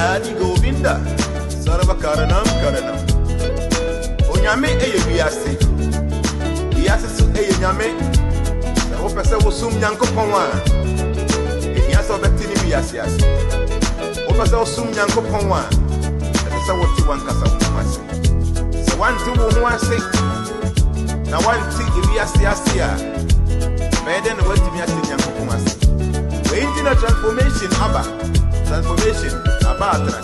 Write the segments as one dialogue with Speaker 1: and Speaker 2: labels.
Speaker 1: Adi Govinda, Sarva Karanam Karanam. Onyame Ayebiafo. Biafo Ayenyame. Sa opese wosum Nyankopon a. Enyasa obetini biasias. Opese wosum Nyankopon a. Esa woti wankasa womase. Se wanti wo ho ase. Na wanti biasiasia. Meden woti biasi Nyankopon ase. We internet transformation aba. Transformation about us.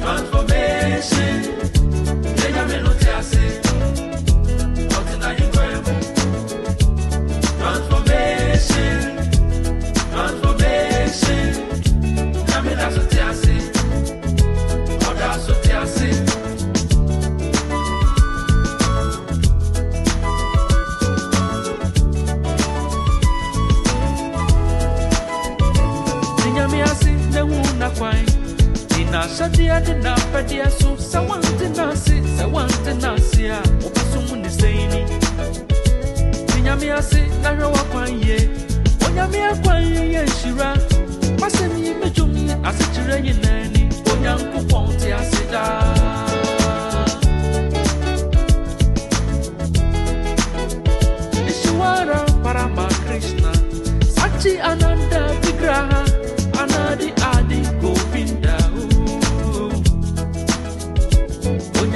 Speaker 2: Transformation. Ella me no te hace. Transformation. Ya me da so te hace. Oda so te hace. Shadia did not pedia so someone did not see, someone did not see her, or someone is saying, Yamia say, Narawa ye, or Yamia Quay, Shira, passing me, Majumi, as a Chirayan nanny, or young Ponte, I said, Ishwara Parama Krishna, Sachi Ananda Vigraha, Anadi Adi Govinda.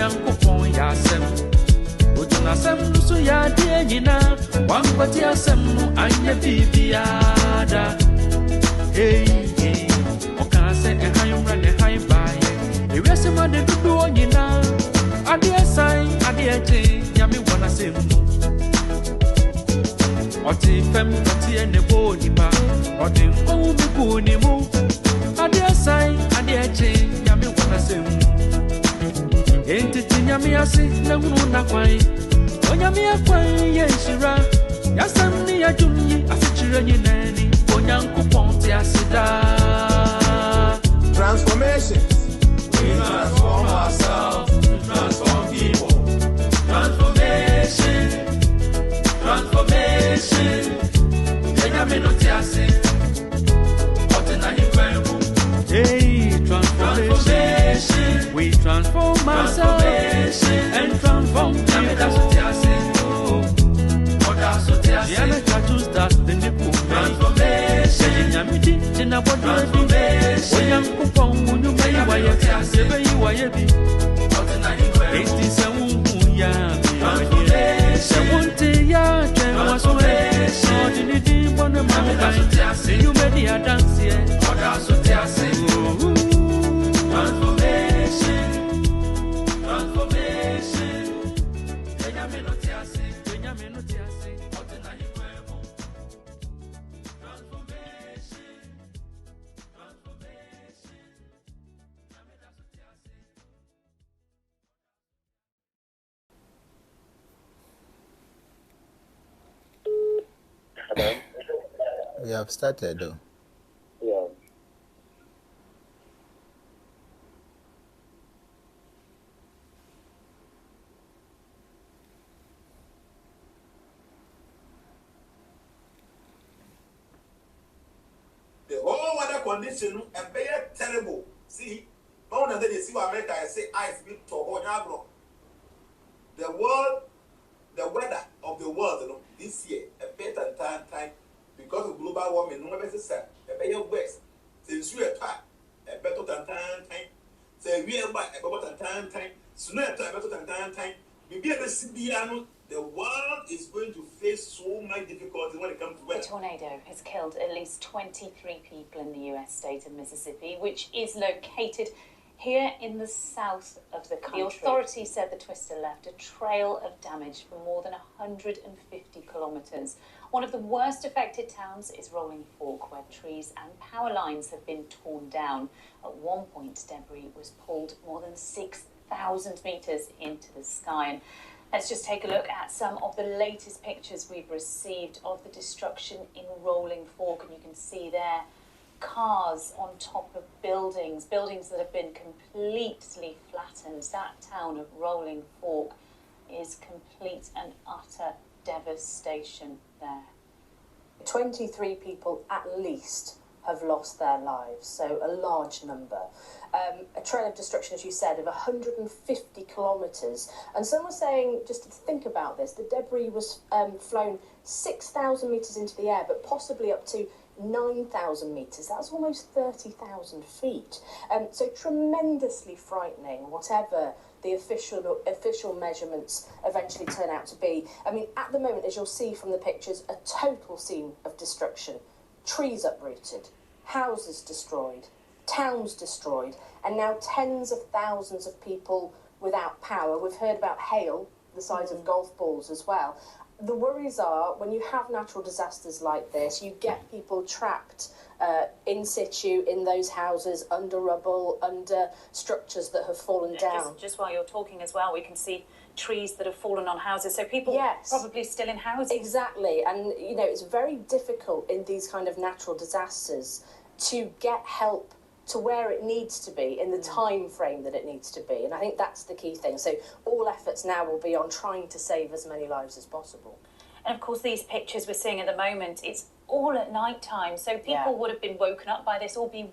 Speaker 2: Yankopon yasem Ojuna sem nusu ya die nyina Wampati asem no anya bibiada Hey hey Oka se ehan ra ne han baye Ewese ma de dudu nyina Ade sai ade eche nyame wona sem Oti fem oti ene bo nipa Odi nko bi ku ni mu Ade sai ade eche nyame wona sem Enti tinyami asi na hunu na kwai Onyami akwai yenshira Yasam ni ajumyi asichire nyinani Onyanku ponti asida
Speaker 1: Transformations.
Speaker 2: We transform ourselves to transform people. Transformation. Yenyami no tiasi Otina himwemu.
Speaker 3: Hey, transformation. We transform ourselves and transform people. Diana tattoos that the nipple transformation. Transformation.
Speaker 4: We have started though.
Speaker 5: Yeah.
Speaker 1: The whole weather condition and very terrible. See, now that you see what America I say ice bit to Onyagro. The world, the weather of the world, you know, this year, a better time because of global warming, no better say, a better west, since we are a better time, say we are a better time, sooner a better time, maybe a CBN. The world is going to face so much difficulty when it comes to weather.
Speaker 6: The tornado has killed at least 23 people in the US state of Mississippi, which is located
Speaker 5: Here in the south of the country, the authorities said the twister left a trail of damage for more than 150 kilometres. One of the worst affected towns is Rolling Fork, where trees and power lines have been torn down. At one point, debris was pulled more than 6,000 metres into the sky. And let's just take a look at some of the latest pictures we've received of the destruction in Rolling Fork, and you can see there cars on top of buildings that have been completely flattened. That town of Rolling Fork is complete and utter devastation there.
Speaker 6: 23 people at least have lost their lives, so a large number. A trail of destruction, as you said, of 150 kilometres. And some were saying, just to think about this, the debris was flown 6,000 metres into the air, but possibly up to 9,000 metres. That's almost 30,000 feet. So tremendously frightening, whatever the official measurements eventually turn out to be. I mean, at the moment, as you'll see from the pictures, a total scene of destruction. Trees uprooted, houses destroyed, towns destroyed, and now tens of thousands of people without power. We've heard about hail, the size of golf balls as well. The worries are, when you have natural disasters like this, you get people trapped in situ in those houses, under rubble, under structures that have fallen down.
Speaker 5: Just while you're talking as well, we can see trees that have fallen on houses, so people probably still in houses.
Speaker 6: Exactly, and you know, it's very difficult in these kind of natural disasters to get help to where it needs to be in the time frame that it needs to be, and I think that's the key thing. So all efforts now will be on trying to save as many lives as possible.
Speaker 5: And of course, these pictures we're seeing at the moment, it's all at night time, so people would have been woken up by this or be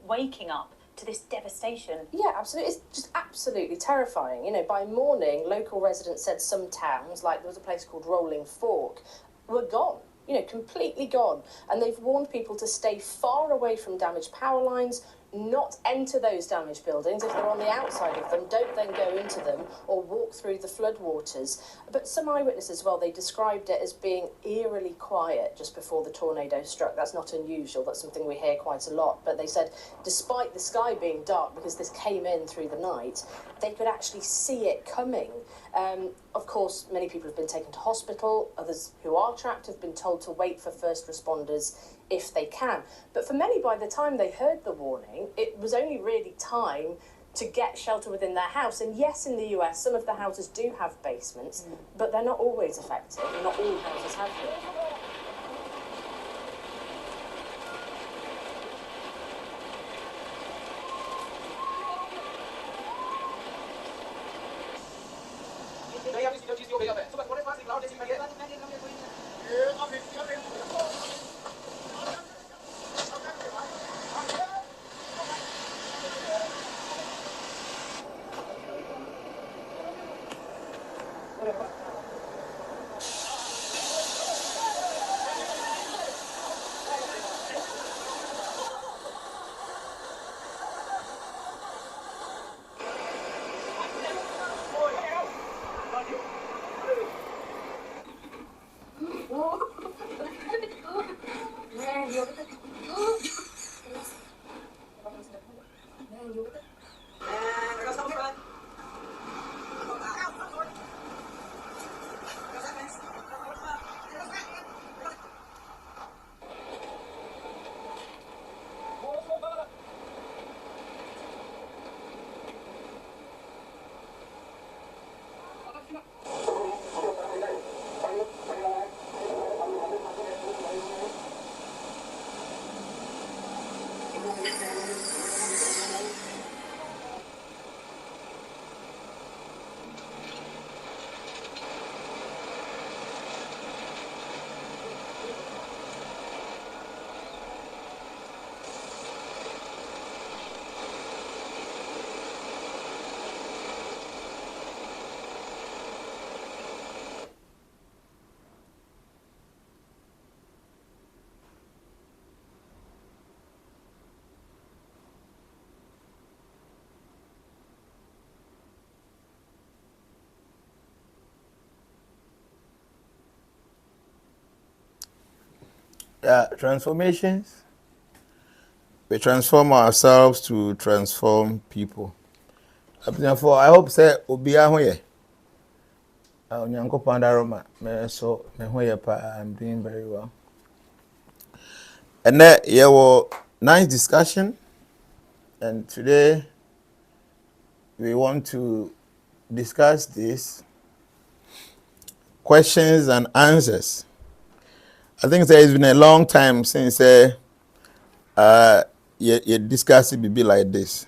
Speaker 5: waking up to this devastation.
Speaker 6: Yeah, absolutely. It's just absolutely terrifying. You know, by morning, local residents said some towns, like there was a place called Rolling Fork, were gone. You know, completely gone. And they've warned people to stay far away from damaged power lines, not enter those damaged buildings. If they're on the outside of them, don't then go into them or walk through the floodwaters. But some eyewitnesses as well, they described it as being eerily quiet just before the tornado struck. That's not unusual. That's something we hear quite a lot. But they said despite the sky being dark, because this came in through the night, they could actually see it coming. Of course, many people have been taken to hospital. Others who are trapped have been told to wait for first responders if they can. But for many, by the time they heard the warning, it was only really time to get shelter within their house. And yes, in the US, some of the houses do have basements, but they're not always effective. Not all houses have them.
Speaker 4: Transformations. We transform ourselves to transform people. Therefore, I hope say Obia Hoye. Onyanko Pandaroma, so I'm doing very well. And then yeah, well, nice discussion. And today we want to discuss this questions and answers. I think it's been a long time since you discuss it be like this.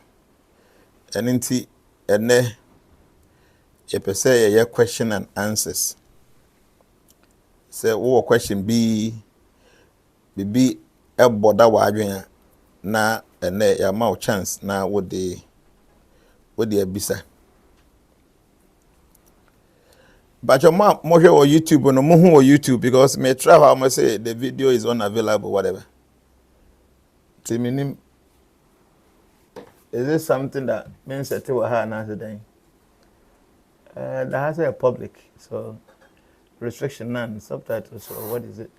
Speaker 4: And into and then you say your question and answers. Say what question be a border wadwin na and then your mouth chance na what the bisa. But your mom more on YouTube no more on YouTube because may travel I must say the video is unavailable whatever. Is this something that means that you have answer then? That has a public, so restriction none, subtitles, so what is it?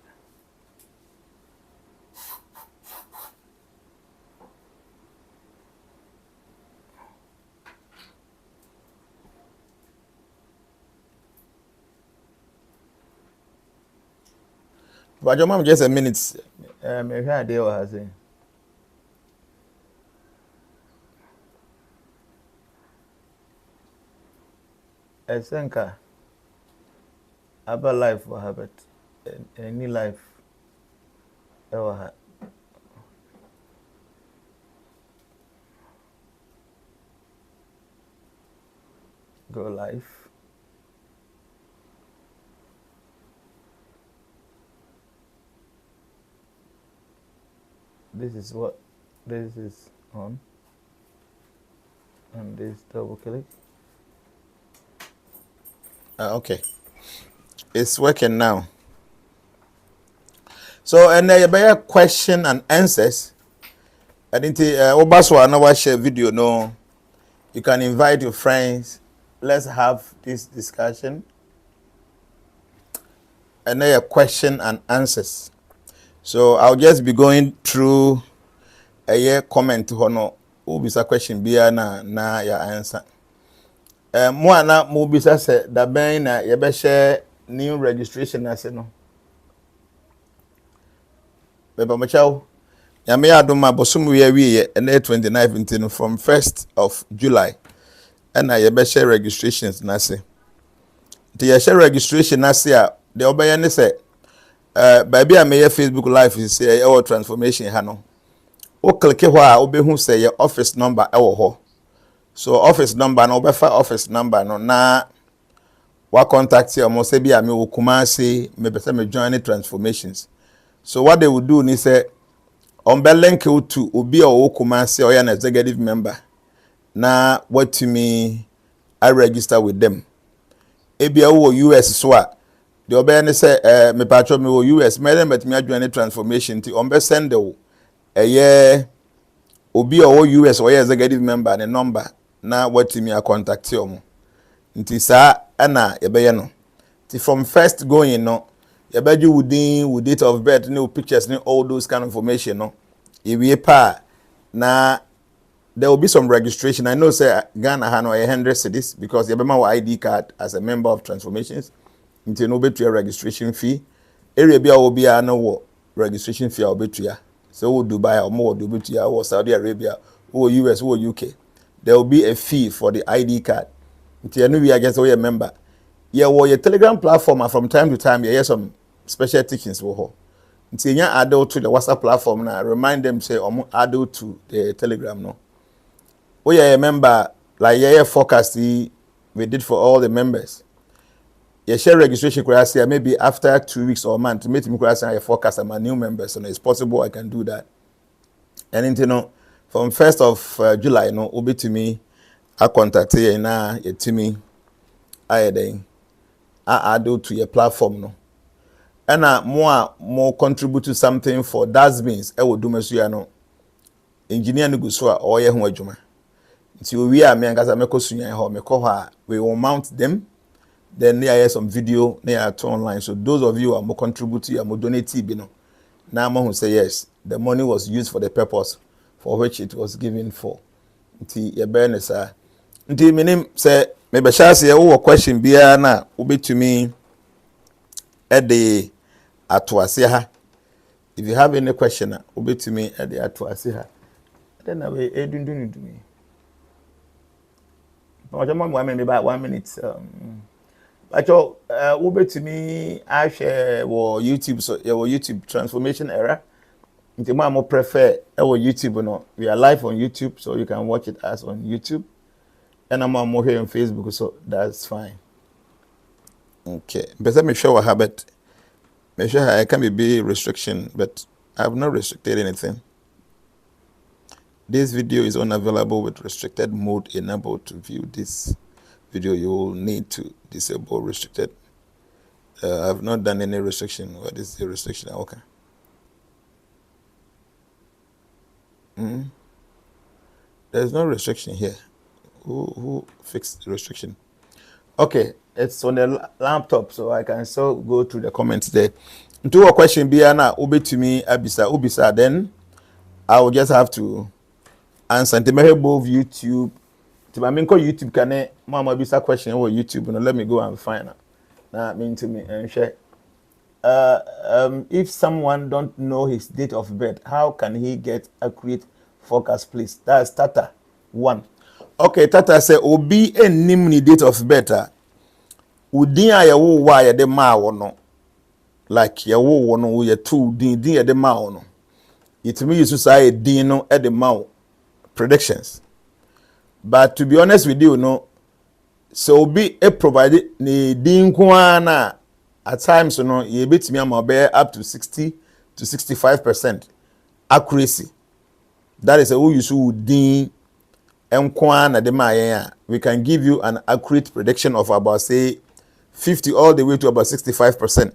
Speaker 4: But your mom just a minute. Maybe I did what I say. I think about life for habit, any life ever had. Go life. This is what this is on, and this double click. Okay, it's working now. So, and you buy a question and answers. I didn't Obaswa now watch a video. No, you can invite your friends. Let's have this discussion. And then a question and answers. So I'll just be going through a year comment hono. Ubisa question be na ya answer. Mwana mubisa se da ben na yebe share new registration ase no. Beba machaw. Ya me adoma bosom we wiye and 29 from 1st of July. And yebe share registrations na se. The share registration na se a the obeye ne se baby a me Facebook live is say our transformation ha no. O click ho a obehu say your office number e wo ho. So office number no befa office number no na wa contact you mo say bia me wo Kumasi me be say me join transformations. So what they will do ni say on be link you to obi o Kumasi or an executive member na what to me I register with them. Ebia wo US so a the obey ni say me patro me wo US me dem bet me join transformation ti on be send o year obi o US or executive member and number na what me a contact you nti sa ana yebeye no ti from first going no yebeju within with date of birth no pictures no all those kind of information no ewie pa na there will be some registration. I know say Ghana ha no 100 cedis because yebema wa ID card as a member of transformations nti no betu registration fee area bia obi a no registration fee obetua so wo Dubai or more do betua or Saudi Arabia or US or UK there will be a fee for the ID card. Until we are just a member. Yeah, well, your Telegram platform from time to time, you some special teachings for her. Until you adult to the WhatsApp platform now, remind them say adult to the Telegram no. We are a member like yeah forecast we did for all the members. You share registration could say maybe after 2 weeks or a month to meet me could say forecast I'm a new member, so it's possible I can do that. And you know. From 1st of July, no, obi to me, I contact you na you to me, I then I do to your platform no, and more contribute to something for dustbins. I will do my no engineer no go so or ye ho adwuma. Until we are me and me ko sunya ho me ko ha we will mount them. Then there is some video there to online. So those of you who are more contribute to more donate bi no. Now mo say yes, the money was used for the purpose for which it was given for. Nti ye bene sa. Nti minim say me be sha se wo question bia na obetumi atoase ha. If you have any question, obetumi atoase ha. Then I will edundunu. But I'm maybe about 1 minute. But obetumi I share YouTube, so your YouTube transformation era. Nti mo prefer our YouTube no. We are live on YouTube, so you can watch it as on YouTube. And I'm more here on Facebook, so that's fine. Okay. But let me show a habit. Make sure I can be restriction, but I have not restricted anything. This video is unavailable with restricted mode enabled. To view this video, you will need to disable restricted. I have not done any restriction. What is the restriction? Okay. There's no restriction here. Who fixed the restriction? Okay, it's on the laptop, so I can still go through the comments there. To a question, Biana, Ube to me, Ubisa, then I will just have to answer. To me, both YouTube. To my main YouTube can Mama Bisa question over YouTube, and let me go and find out. Now, mean to me and share. If someone don't know his date of birth, how can he get accurate forecast, please? That's Tata 1. Okay, Tata say obi enim ni date of birth. Udin ayawo wa ya de ma wono. Like yawo wono wo ye two din ya de ma wono. It means you say din no e de ma predictions. But to be honest with you, no, so obi e provide ni din kwa na at times, you know, you beat me up to 60 to 65% accuracy. That is a who you should din and we can give you an accurate prediction of about say 50 all the way to about 65%.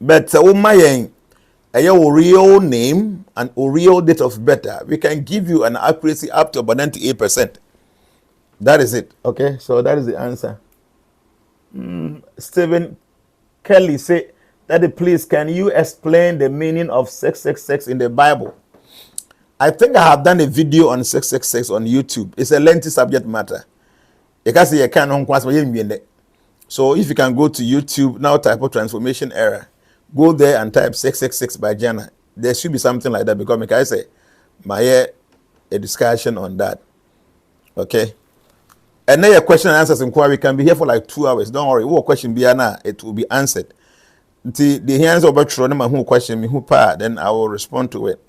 Speaker 4: But my real name and real date of birth, we can give you an accuracy up to about 98%. That is it. Okay, so that is the answer. Stephen Kelly say, Daddy, please, can you explain the meaning of 666 in the Bible? I think I have done a video on 666 on YouTube. It's a lengthy subject matter. So if you can go to YouTube, now type of transformation error, go there and type 666 by JNANA. There should be something like that because I say, a discussion on that. Okay. And then your question and answers inquiry can be here for like 2 hours. Don't worry. What question be now? It will be answered. The hands over who question me who pa, then I will respond to it.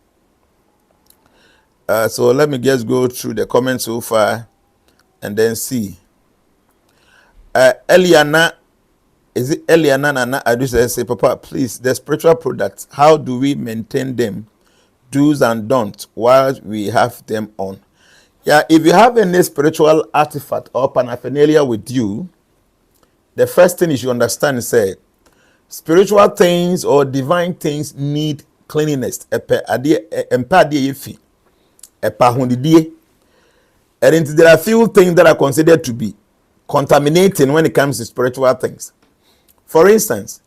Speaker 4: So let me just go through the comments so far and then see. Eliana, is it Eliana Nana? I do say, Papa, please, the spiritual products, how do we maintain them, do's and don'ts, while we have them on? Yeah, if you have any spiritual artifact or paraphernalia with you, the first thing you should understand is that spiritual things or divine things need cleanliness. And there are few things that are considered to be contaminating when it comes to spiritual things. For instance,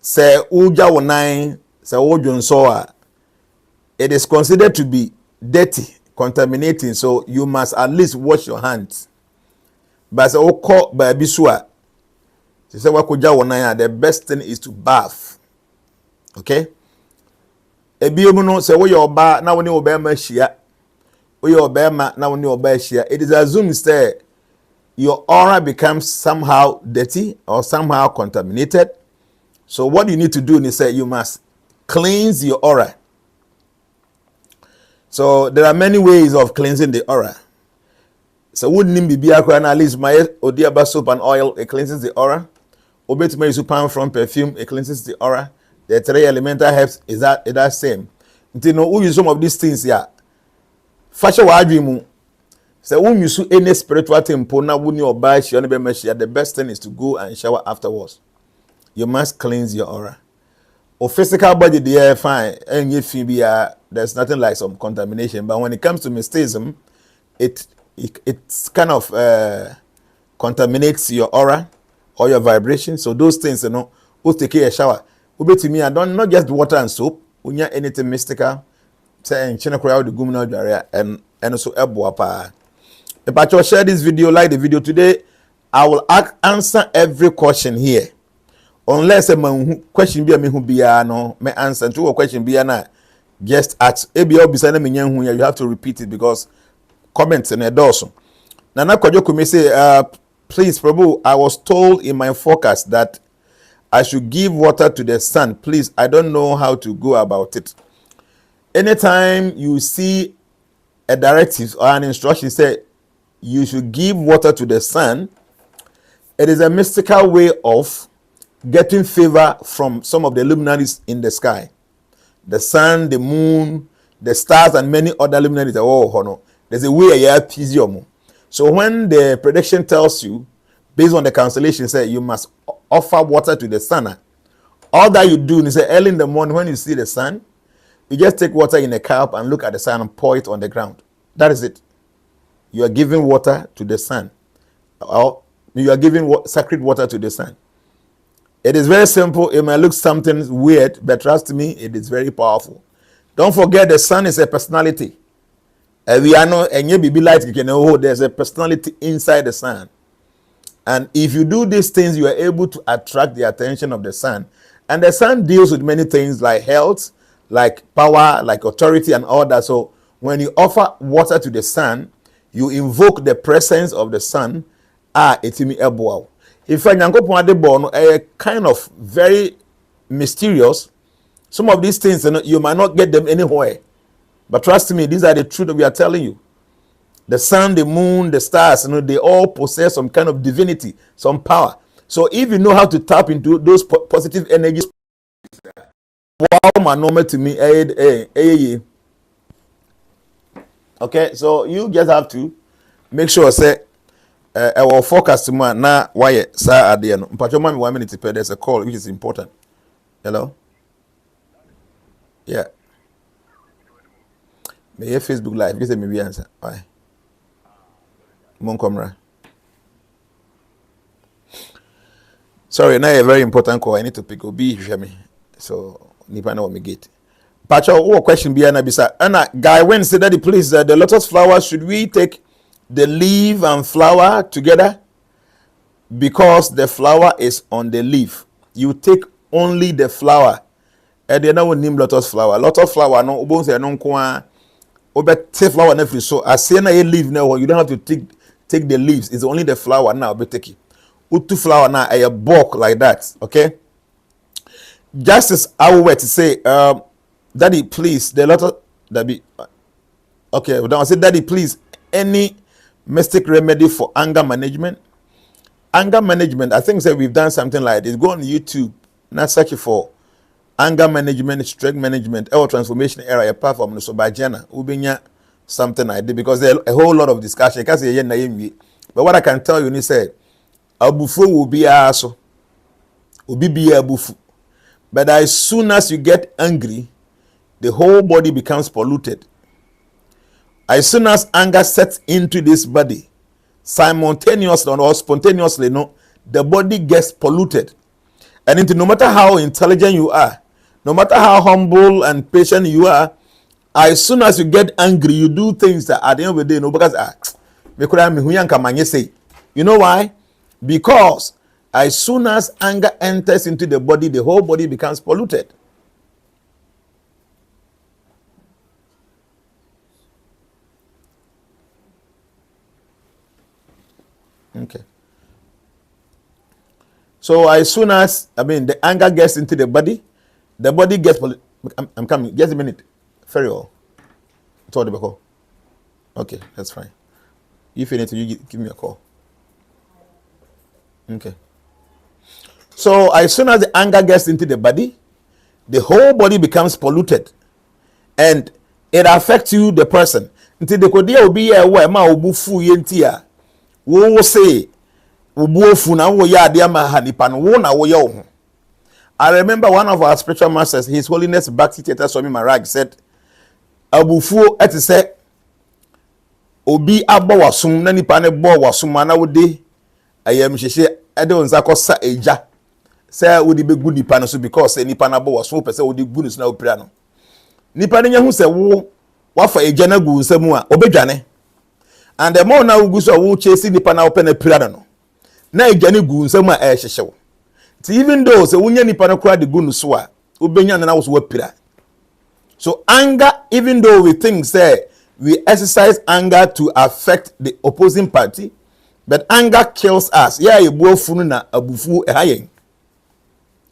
Speaker 4: say uja wonai, say ojonsoa, it is considered to be dirty, contaminating, so you must at least wash your hands. But say oko ba bisua, say wakuja wonai, the best thing is to bath. Okay? Ebiomuno say wo your ba na woni obema shia. It is assumed that your aura becomes somehow dirty or somehow contaminated. So what you need to do is say you must cleanse your aura. So there are many ways of cleansing the aura. So wouldn't be at least my odiaba soap and oil, it cleanses the aura. Obetuma supan from perfume, it cleanses the aura. The 3 elemental herbs is that same. Until no who use some of these things here. Fashion wadrimu. So when you see any spiritual temple, now when you buy the best thing is to go and shower afterwards. You must cleanse your aura. Or physical body, they are fine. And if there's nothing like some contamination. But when it comes to mysticism, it kind of contaminates your aura or your vibration. So those things, you know, who take a shower. To me, I don't not just water and soap. When you anything mystical, say nchene koya de gum na dware and so ebo apa. If I share this video, like the video today, I will answer every question here. Unless a question be a me who be no me answer to a question be na just at ABL beside me you have to repeat it because comments in a dozen. Nana Kwajoku may say, please, Prabhu, I was told in my forecast that I should give water to the sun. Please, I don't know how to go about it. Anytime you see a directive or an instruction say you should give water to the sun, it is a mystical way of getting favor from some of the luminaries in the sky. The sun, the moon, the stars, and many other luminaries. Oh, no. There's a way you appease you. So when the prediction tells you, based on the constellation, say you must offer water to the sun, all that you do is say early in the morning when you see the sun, you just take water in a cup and look at the sun and pour it on the ground. That is it. You are giving water to the sun. Or you are giving sacred water to the sun. It is very simple. It may look something weird, but trust me, it is very powerful. Don't forget the sun is a personality. We are not any baby light you can hold. There's a personality inside the sun. And if you do these things, you are able to attract the attention of the sun. And the sun deals with many things like health, like power, like authority, and all that. So when you offer water to the sun, you invoke the presence of the sun. Etimi eboa. If Nyankopon Adebo a kind of very mysterious. Some of these things you might not get them anywhere. But trust me, these are the truth that we are telling you. The sun, the moon, the stars, they all possess some kind of divinity, some power. So if you know how to tap into those positive energies, wow, normal to me, okay, so you just have to make sure say our forecast man na why sir at the end. Mpacho mami 1 minute per there's a call which is important. Hello? Yeah. May your Facebook live because maybe answer. Why? Mon camera. Sorry, now a very important call. I need to pick up. Be hear me. So nipa na what me get. Pacho, what question be na bisa? Anna guy when said that please the lotus flower should we take the leaf and flower together? Because the flower is on the leaf. You take only the flower. And then I will name lotus flower. Lotus flower no ubon say no kwa take flower na free. So as say na leaf now you don't have to take the leaves. It's only the flower now be take it. Utu flower now a bulk like that, okay? Just as I were to say daddy please the lotus that be okay, then I say daddy please any mystic remedy for anger management. Anger management, I think we've done something like this. Go on YouTube, now search for anger management, stress management, or transformation area platform. So by JNANA, ubinya something I did because there's a whole lot of discussion. But what I can tell you is say abufu will be aso, will be abufu. But as soon as you get angry, the whole body becomes polluted. As soon as anger sets into this body, simultaneously or spontaneously, the body gets polluted. And no matter how intelligent you are, no matter how humble and patient you are, as soon as you get angry, you do things that at the end of the day, because you know why? Because as soon as anger enters into the body, the whole body becomes polluted. Okay. So as soon as the anger gets into the body gets I'm coming. Just a minute. Very well. Okay, that's fine. If you need to, you give me a call. Okay. So as soon as the anger gets into the body, the whole body becomes polluted, and it affects you, the person. Until the kodia will be a way ma obufu yentia. Wo say obufu na wo ya dia ma hanipa no wo na wo ya ho. I remember one of our spiritual masters, His Holiness Bhakti Teta Swami Maharaj, said, abufu eti say obi abo wasum na nipa ne bo wasum na wo de ayam hyehe ede onza kosa eja say wo de be gu nipa no so because nipa na bo wasum pese wo de gu no so na opira no nipa ne nya hu say wo wafa ejana gu nsemu a obedwane and the more na ugu so wo chase nipa na open a pirada no na ejane gu nsemu a ehyehew even though so wunya nipa na kura de gu no so a obenya na wo so wapira. So anger, even though we think say we exercise anger to affect the opposing party, but anger kills us. Yeah, you both funu na abufu ehayen.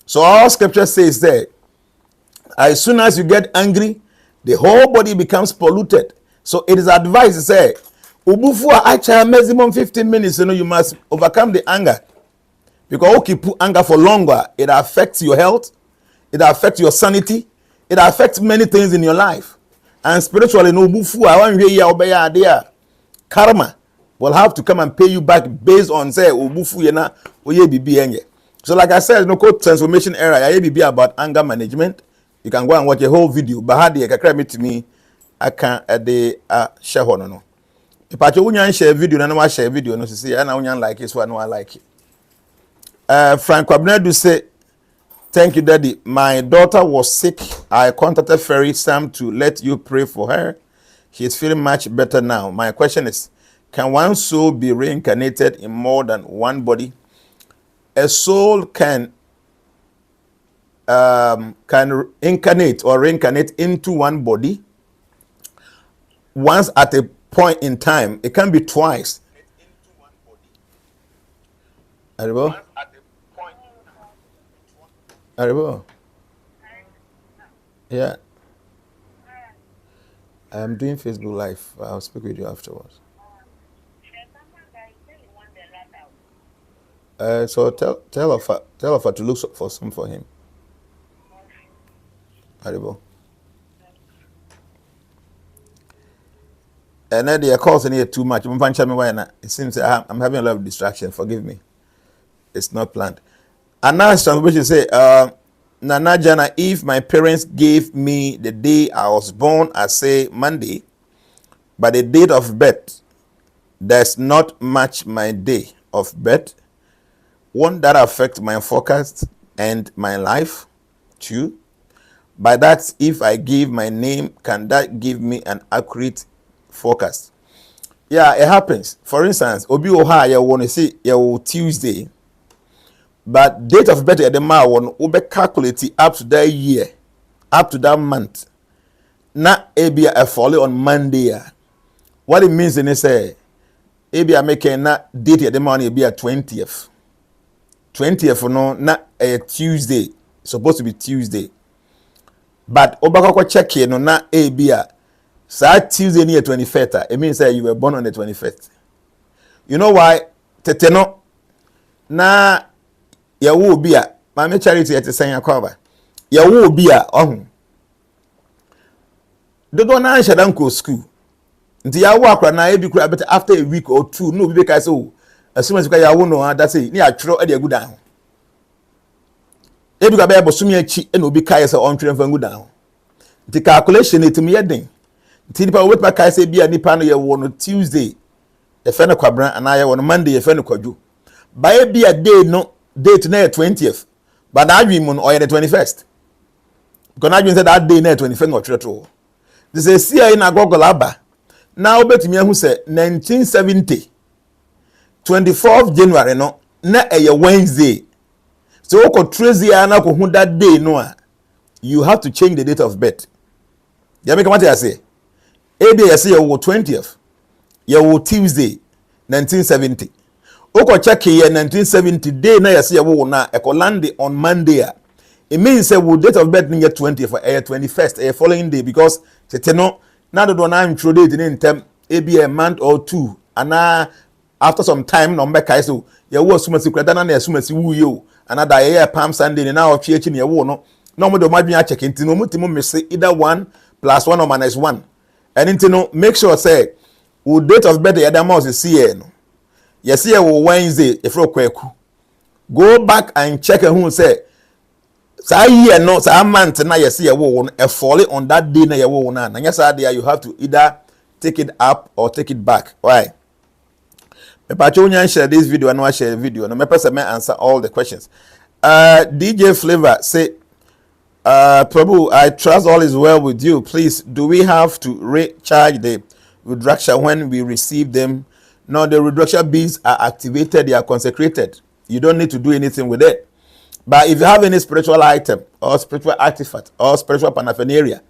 Speaker 4: So our scripture says that as soon as you get angry, the whole body becomes polluted. So it is advised to say, ubufu a maximum 15 minutes, you must overcome the anger. Because okay, put anger for longer, it affects your health, it affects your sanity, it affects many things in your life. And spiritually, no bufu, I want you obey idea. Karma will have to come and pay you back based on say bufu yena oye bibi enye. So like I said, no code transformation era, Ayebiafo about anger management. You can go and watch a whole video. Bahadi kakra me to me, I can de share hono no. If I don't share video, no one share video no see I don't like it, so I know I like it. Frank Wabner do say, thank you, Daddy. My daughter was sick. I contacted Ferry Sam to let you pray for her. She's feeling much better now. My question is, can one soul be reincarnated in more than one body? A soul can incarnate or reincarnate into one body once at a point in time. It can be twice. Aribo? Aribo? Yeah. I'm doing Facebook Live. I'll speak with you afterwards. So tell her to look for some for him. Aribo. And then the calls in here too much. It seems I'm having a lot of distraction. Forgive me. It's not planned. And now it's translation say, Nana Jana, if my parents gave me the day I was born as say Monday, but the date of birth does not match my day of birth, won't that affect my forecast and my life too? By that, if I give my name, can that give me an accurate forecast? Yeah, it happens. For instance, Obi Oha, you want to see your Tuesday, but date of birth at the ma one ube calculate up to that year, up to that month. Na ebi a fall on Monday. What it means in say ebi a make na date at the money be a 20th. 20th no na a Tuesday, supposed to be Tuesday. But obakoko check no na ebi a sa Tuesday near 21st. It means that you were born on the 21st. You know why? Teteno na ya wo bi a mama charity at say yakoba ya wo bi a ohun dodo na anshadan ko school nti ya wo akra na ebi kura better after a week or two no bi ka say o as soon as you ya wo no that say ni atwero e de agudan ho ebi ka be bosumi achi e no bi kai say on twere fa agudan ho nti calculation it me yeden nti nipa wo pa kai say bi a nipa no ye wo no Tuesday e fe no kwabran ana ye wo no Monday e fe no kwadwo ba bi a day no date na 20th, but that dream on the 21st. Because I said that day na 21st or true. This is see in a Google Abba. Now bet me who said 1970, 24th January no na a Wednesday. So ko trace ana ko hu that day no. You have to change the date of birth. You make what I say. A day I say you 20th. You Tuesday 1970. Oko check here 1970 day na yesi yawo na ekolande on Monday. It means say we date of birth near 20 for 21st following day because teteno na do na intro date in term maybe a month or two and after some time no make so yawo asuma secret na asuma si wu yo another year Palm Sunday na o chie chi na yawo no mo do madwin check ntino mutimo miss either 1 + 1 or -1 and ntino make sure say we date of birth ya mouse see here no. Yes, here Wednesday, if you go back and check who say, say year no, say month na yes here won a fall on that day na you won na. And yes, there you have to either take it up or take it back. Why? Me pacho nyan share this video and I share the video. No me person may answer all the questions. DJ Flavor say Prabhu, I trust all is well with you. Please, do we have to recharge the Rudraksha when we receive them? No, the Rudraksha beads are activated, they are consecrated. You don't need to do anything with it. But if you have any spiritual item or spiritual artifact or spiritual paraphernalia,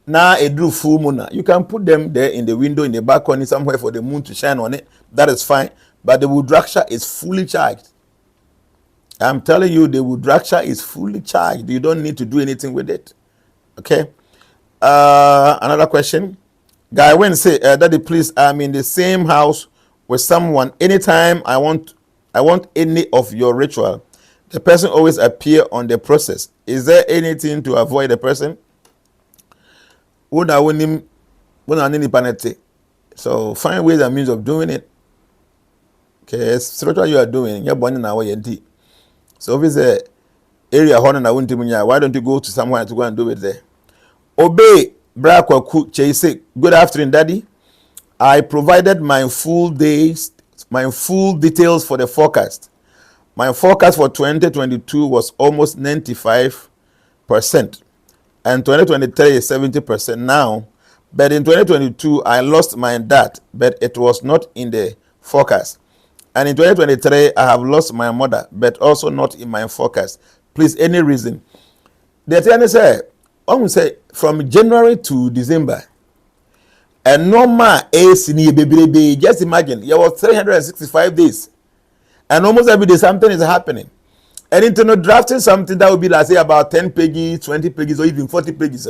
Speaker 4: now a drew full moon, you can put them there in the window, in the balcony, somewhere for the moon to shine on it. That is fine. But the Rudraksha is fully charged. I'm telling you, the Rudraksha is fully charged. You don't need to do anything with it. Okay. Another question. Guy when say, Daddy, please, I'm in the same house with someone. Anytime I want any of your ritual, the person always appear on the process. Is there anything to avoid the person? So find ways and means of doing it. Okay, spiritual you are doing. You're born in our way. So if it's a area why don't you go to somewhere to go and do it there? Obey Brakwaku Chase. Good afternoon, Daddy. I provided my full details for the forecast. My forecast for 2022 was almost 95%, and 2023 is 70% now. But in 2022, I lost my dad, but it was not in the forecast. And in 2023, I have lost my mother, but also not in my forecast. Please, any reason? The thing say, I will say from January to December, and normal is baby. Just imagine, there was 365 days, and almost every day something is happening. And into drafting something that would be, like say, about 10 pages, 20 pages, or even 40 pages,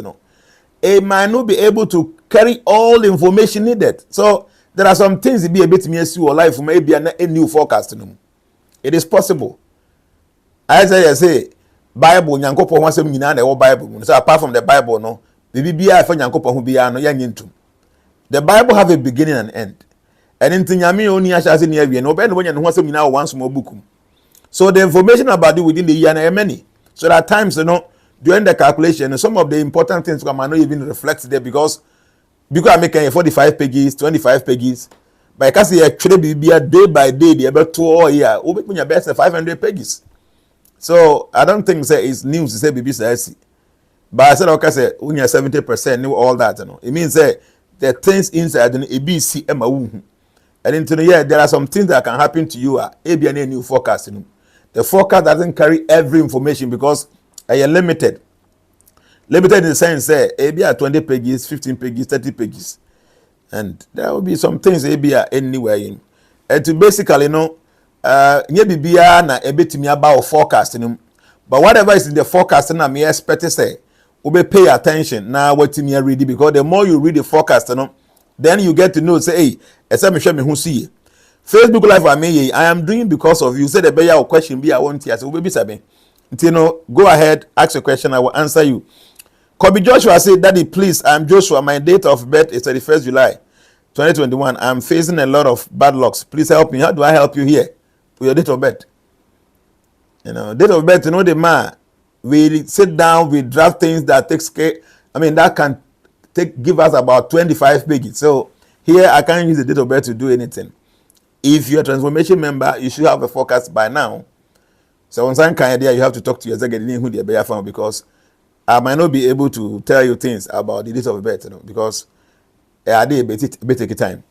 Speaker 4: it might not be able to carry all the information needed. So there are some things to be a bit me or life maybe a new forecast. It is possible. As I say, Bible nyankopon wants some nyina na e Bible. So apart from the Bible, no, the bia fa nyankopon hu bia no yanyintum. The Bible have a beginning and end. And in nyame oni ahya se ne awie no be no nya no ho some nyina one small book. So the information about you within the year na many. So at times, during the calculation, some of the important things might not even reflect there because I'm making 45 pages, 25 pages. But because you actually be day by day, the about 2 or year, we make your best 500 pages. So I don't think say it's news to say BBC. But I said, okay, say when you're 70% knew all that, it means that the things inside the ABC and into the year there are some things that can happen to you. A new forecast. The forecast doesn't carry every information because they are limited. Limited in the sense that maybe 20 pages, 15 pages, 30 pages. And there will be some things maybe anywhere in. And to basically na a bit me about forecasting. But whatever is in the forecast, I may expect to say, we pay attention now what me read because the more you read the forecast, then you get to know say, hey, who see Facebook Live I am doing because of you. Say the better question be I want to so be sabe. Go ahead, ask a question, I will answer you. Kobe Joshua said, Daddy, please, I'm Joshua. My date of birth is 31st July 2021. I'm facing a lot of bad lucks. Please help me. How do I help you here? With your date of birth. Date of birth, the man, we sit down, we draft things that takes care. That can give us about 25 pages. So here I can't use the date of birth to do anything. If you're a transformation member, you should have a forecast by now. So on some kind of idea, you have to talk to your Zegedini who the Ayebiafo because I might not be able to tell you things about the date of birth, because I did a bit time.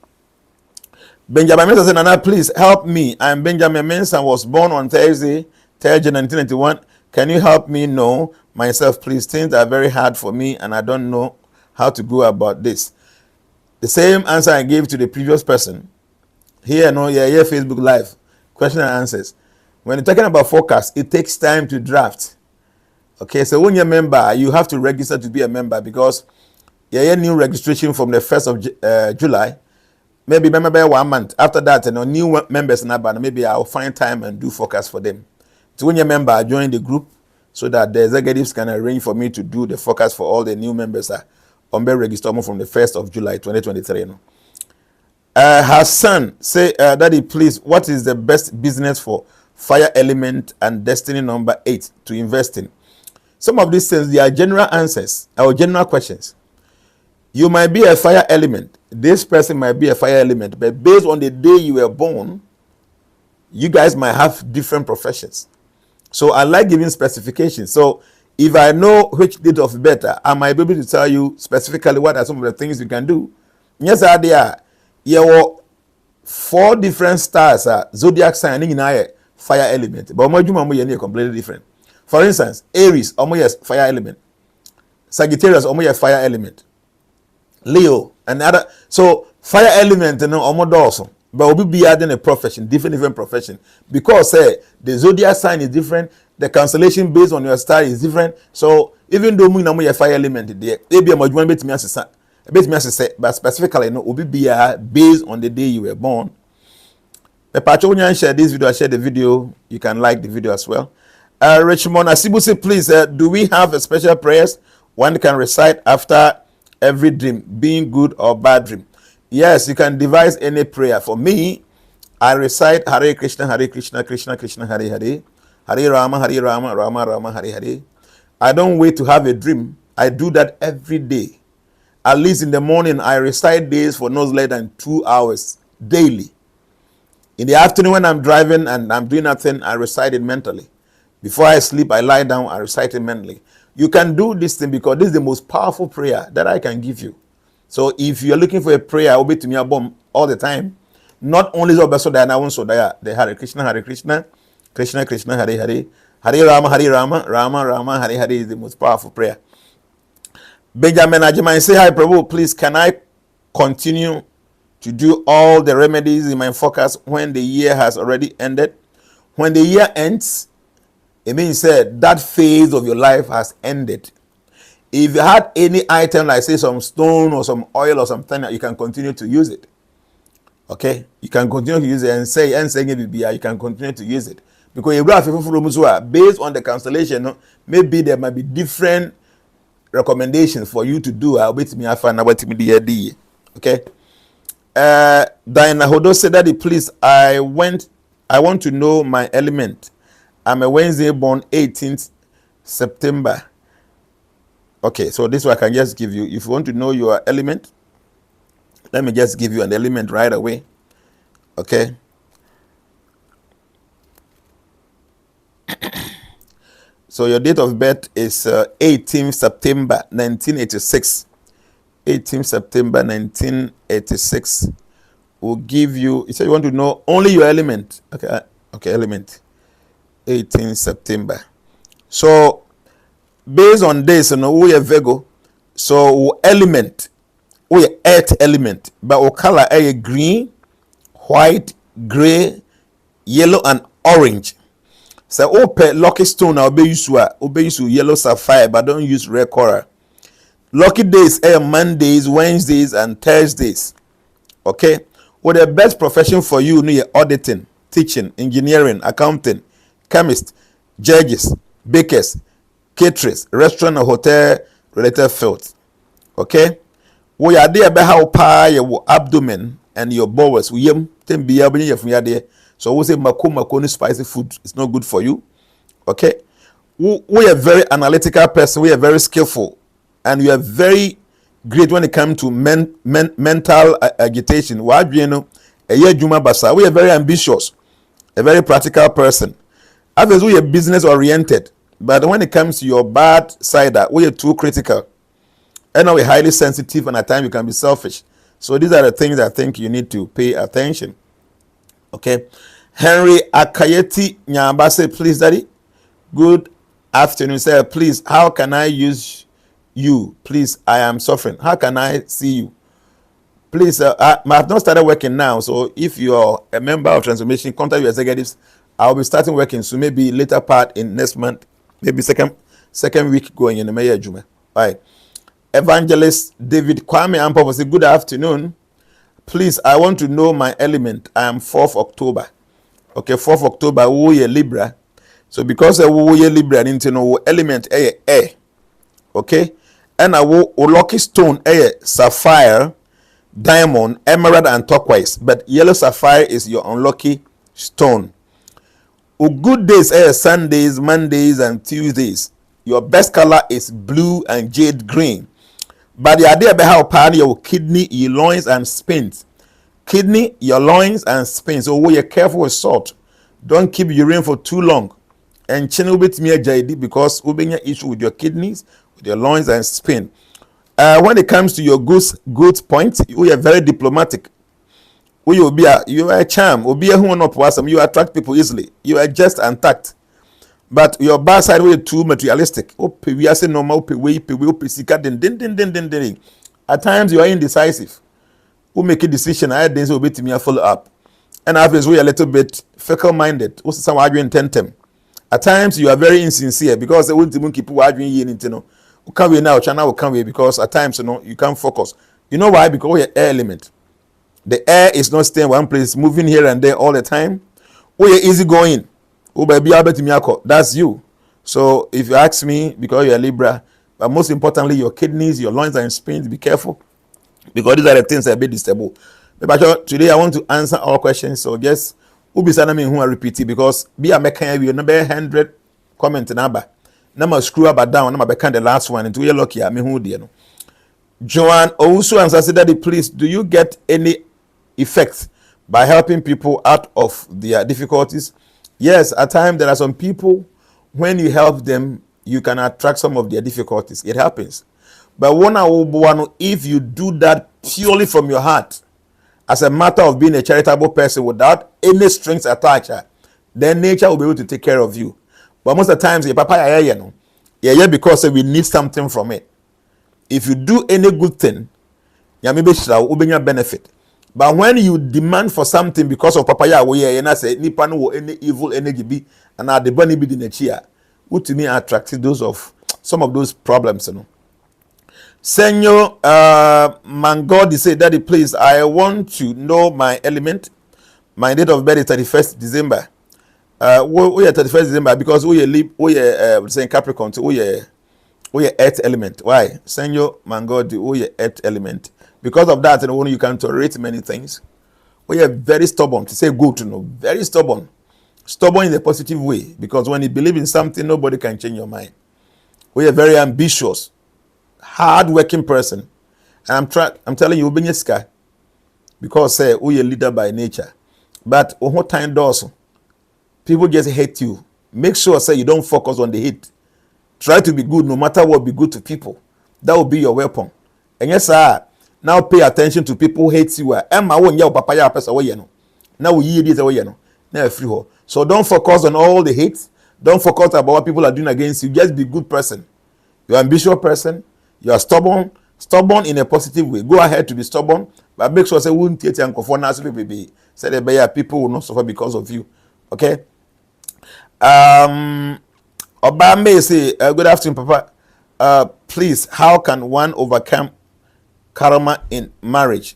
Speaker 4: Benjamin Mensah said, Nana, please help me. I'm Benjamin Mensah, was born on Thursday, 3rd June 1991. Can you help me know myself, please? Things are very hard for me and I don't know how to go about this. The same answer I gave to the previous person. Here, Facebook Live, question and answers. When you're talking about forecast, it takes time to draft. Okay, so when you're a member, you have to register to be a member because you're a new registration from the 1st of July. Maybe member 1 month. After that, new members now, maybe I'll find time and do forecast for them. So when you're a member, join the group so that the executives can arrange for me to do the forecast for all the new members on the register from the 1st of July 2023. Her son say, Daddy, please, what is the best business for fire element and destiny number 8 to invest in? Some of these things, they are general answers or general questions. You might be a fire element. This person might be a fire element, but based on the day you were born, you guys might have different professions. So I like giving specifications. So If I know which date of birth, I might be able to tell you specifically what are some of the things you can do. Yes, there are 4 different stars, zodiac sign in fire element, but my completely different. For instance, Aries, almost fire element. Sagittarius, almost fire element. Leo, and other. So fire element, almost also. But we'll be adding a profession, different profession, because the zodiac sign is different, the constellation based on your star is different. So even though we know fire element there, maybe a majority bit me say, but specifically no, will be based on the day you were born. The Patron share this video, I share the video. You can like the video as well. Richmond Asibu say, please, do we have a special prayers one can recite after every dream, being good or bad dream? Yes, you can devise any prayer. For me, I recite Hare Krishna, Krishna Krishna, Hare Hare, Hare Rama, Rama Rama, Hare Hare. I don't wait to have a dream. I do that every day. At least in the morning, I recite days for no less than 2 hours daily. In the afternoon, when I'm driving and I'm doing nothing, I recite it mentally. Before I sleep, I lie down, I recite it mentally. You can do this thing because this is the most powerful prayer that I can give you. So if you're looking for a prayer, obey to me all the time. Not only so that I want so that the Hare Krishna, Krishna Krishna, Hare Hare, Hare Rama, Rama Rama, Hare Hare is the most powerful prayer. Benjamin Ajiman say, hi Prabhu, please can I continue to do all the remedies in my focus when the year has already ended? When the year ends, it means that phase of your life has ended. If you had any item like say some stone or some oil or something, you can continue to use it. Okay, you can continue to use it and say you can continue to use it because based on the constellation, maybe there might be different recommendations for you to do. I'll bet me I find out me. Okay. Diana Hodo said that please I want to know my element. I'm a Wednesday born 18th September. Okay, so this one I can just give you. If you want to know your element, let me just give you an element right away. Okay. So your date of birth is 18th September 1986. 18th September 1986 will give you. You said you want to know only your element. Okay, element. 18th September. So based on this, we are Virgo. So element, we are earth element, but our color is green, white, gray, yellow, and orange. So lucky stone, I'll be used to yellow sapphire, but don't use red coral. Lucky days are Mondays, Wednesdays, and Thursdays. Okay, well, the best profession for you is auditing, teaching, engineering, accounting, chemist, judges, bakers, caterers, restaurant or hotel related fields. Okay, we are there about how your abdomen and your bowels. We so we say makoni spicy food is not good for you. Okay, we are very analytical person. We are very skillful, and we are very great when it comes to mental agitation. We are very ambitious, a very practical person. Obviously, we are business oriented, but when it comes to your bad side, we are too critical. And we're highly sensitive, and at times you can be selfish. So these are the things I think you need to pay attention. Okay, Henry Akayeti Nyamba say, please, Daddy. Good afternoon, sir. Please, how can I use you? Please, I am suffering. How can I see you? Please, I have not started working now. So if you're a member of Transformation, contact your executives. I'll be starting working soon. Maybe later part in next month. Maybe second week going in the May Juma. All right. Evangelist David Kwame Ampo say, good afternoon. Please, I want to know my element. I am 4th October. Okay, 4th October, we are Libra. So because we are Libra, I need to know element air. Okay? And I will lucky stone air, sapphire, diamond, emerald, and turquoise. But yellow sapphire is your unlucky stone. Good days are Sundays, Mondays, and Tuesdays. Your best color is blue and jade green. But the idea about how your kidney, your loins, and spines. Kidney, your loins, and spines. So we are careful with salt. Don't keep urine for too long. and channel bit me a JD because we bring issue with your kidneys, with your loins and spine. When it comes to your good points, we are very diplomatic. You are a charm. You attract people easily. You are just untact. But your bad side way too materialistic. We are saying normal way. At times you are indecisive. Who make a decision? I didn't obey to me a follow up. And after we are a little bit fickle-minded. What's some arguing tentem? At times you are very insincere because they won't even keep arguing you into no. Can we now? China will come here because at times you can't focus. You know why? Because we are air element. The air is not staying one place, moving here and there all the time. We are easy going. That's you. So if you ask me, because you're a Libra, but most importantly, your kidneys, your loins and spines, be careful. Because these are the things that are a bit disturbing. But today I want to answer all questions. So just who are repeating because be a mechanic, we number 100 comment number. Number screw up or down, number become the last one, and to your lucky, I mean who dear. Joanne also answered, Daddy, please, do you get any effect by helping people out of their difficulties? Yes, at times there are some people, when you help them, you can attract some of their difficulties. It happens. But if you do that purely from your heart, as a matter of being a charitable person without any strings attached, then nature will be able to take care of you. But most of the times, because we need something from it. If you do any good thing, will be your benefit. But when you demand for something because of papaya, and I say, nipa no any evil energy be, and the bunny be in the chair, who to me attracted those of some of those problems, Senor Mangodi said, Daddy, please, I want to know my element. My date of birth is 31st December. We are 31st December because we are saying Capricorn, we are earth element. Why? Senor Mangodi, we are earth element. Because of that, you can tolerate many things. We are very stubborn, to say good to know, very stubborn. Stubborn in a positive way, because when you believe in something, nobody can change your mind. We are very ambitious, hard-working person. And I'm telling you, be sky, because we are leader by nature. But what time does people just hate you? Make sure you don't focus on the hate. Try to be good, no matter what. Be good to people. That will be your weapon. And yes, sir. Now pay attention to people who hate you. Emma won't yell papaya person away, Now we hear this away, Now free her. So don't focus on all the hate. Don't focus about what people are doing against you. Just be a good person. You're an ambitious person. You are stubborn. Stubborn in a positive way. Go ahead to be stubborn, but make sure you won't take and for нас baby. Say the people will not suffer because of you. Okay. Obama say, good afternoon, Papa. Please, how can one overcome karma in marriage?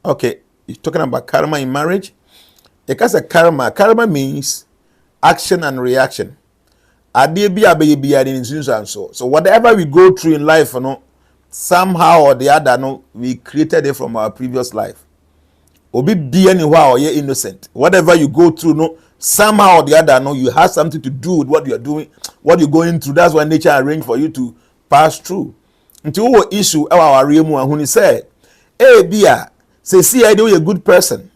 Speaker 4: Okay, you're talking about karma in marriage? Because karma means action and reaction. So whatever we go through in life, somehow or the other, we created it from our previous life. Obi be anywhere or you're innocent. Whatever you go through, somehow or the other, you have something to do with what you're doing, what you're going through. That's why nature arranged for you to pass through. Until what issue our Remu and when he said, hey, Bia, say, I do a good person.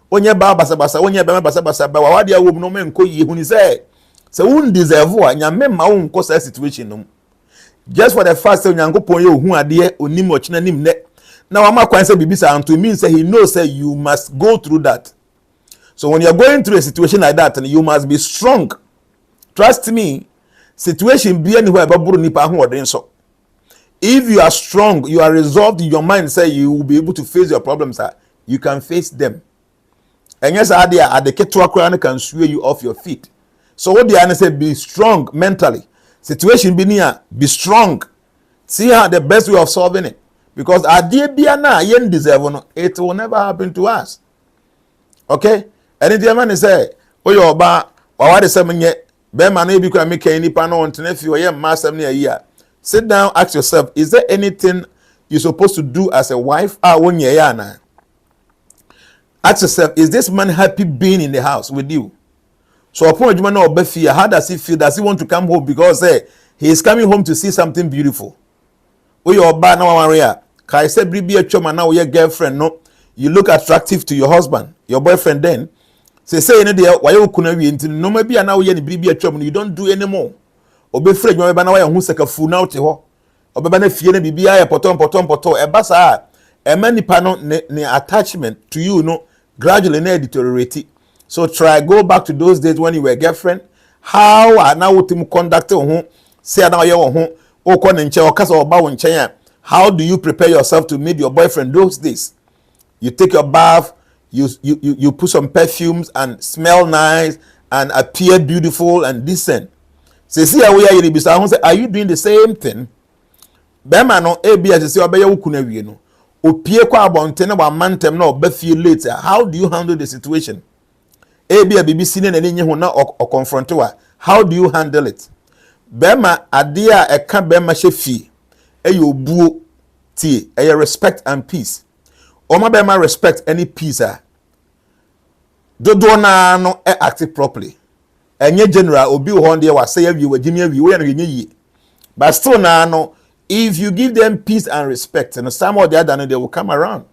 Speaker 4: When you're basa, when you're basa, but what you no man call you when he said, so won't deserve one, your men my own cause situation. Just for the first time, you go who are there, Unimo Chinanim net. Now, I'm not quite saying Bibisa, and to me, say he knows that you must go through that. So when you're going through a situation like that, you must be strong. Trust me, situation be anywhere but nipa who are so. If you are strong, you are resolved in your mind, say you will be able to face your problems, you can face them. And yes, at the ketwa can sway you off your feet. So what the answer say, be strong mentally. Situation be near, be strong. See how the best way of solving it. Because it will never happen to us. Okay? And the man say, oh, you're about what is something yet? Bema no be make any pano on if you are master near year. Sit down, ask yourself, is there anything you're supposed to do as a wife? One year now. Ask yourself, is this man happy being in the house with you? So upon you know Befi, how does he feel? Does he want to come home? Because he is coming home to see something beautiful. Oh, you're bad now, Maria. Can I say be a chum now your girlfriend? No, you look attractive to your husband, your boyfriend then. say no dey why you kuna wi nti no ma bia na wo ye ne biribi atwam you don't do anymore obefre nwa ba na why hu sakafu na wote ho obeba na fie na bibia ya potom eba saa ema nipa no ne attachment to you no gradually na deteriorate. So try go back to those days when you were a girlfriend. How are now wotim conduct ho say na ye wo ho o ko ne nche o kasa oba wo nchen ya. How do you prepare yourself to meet your boyfriend those days? You take your bath, you put some perfumes and smell nice and appear beautiful and decent. Say see how we are you be say are you doing the same thing? Bema no ebia say obeye wo kuna wie no. Opie kwa abonte na wa mantem na oba fie later. How do you handle the situation? Ebia BBC ne na nye ho na o confront wa. How do you handle it? Bema ade a eka bema hye fie. Eyo buo tie, eyo respect and peace. Oma bema respect any peace a. Dodo na no act properly. Enye general obi ho nde wa say awie wagimi awie we na yenye yi. But still na no if you give them peace and respect and some or the other they will come around.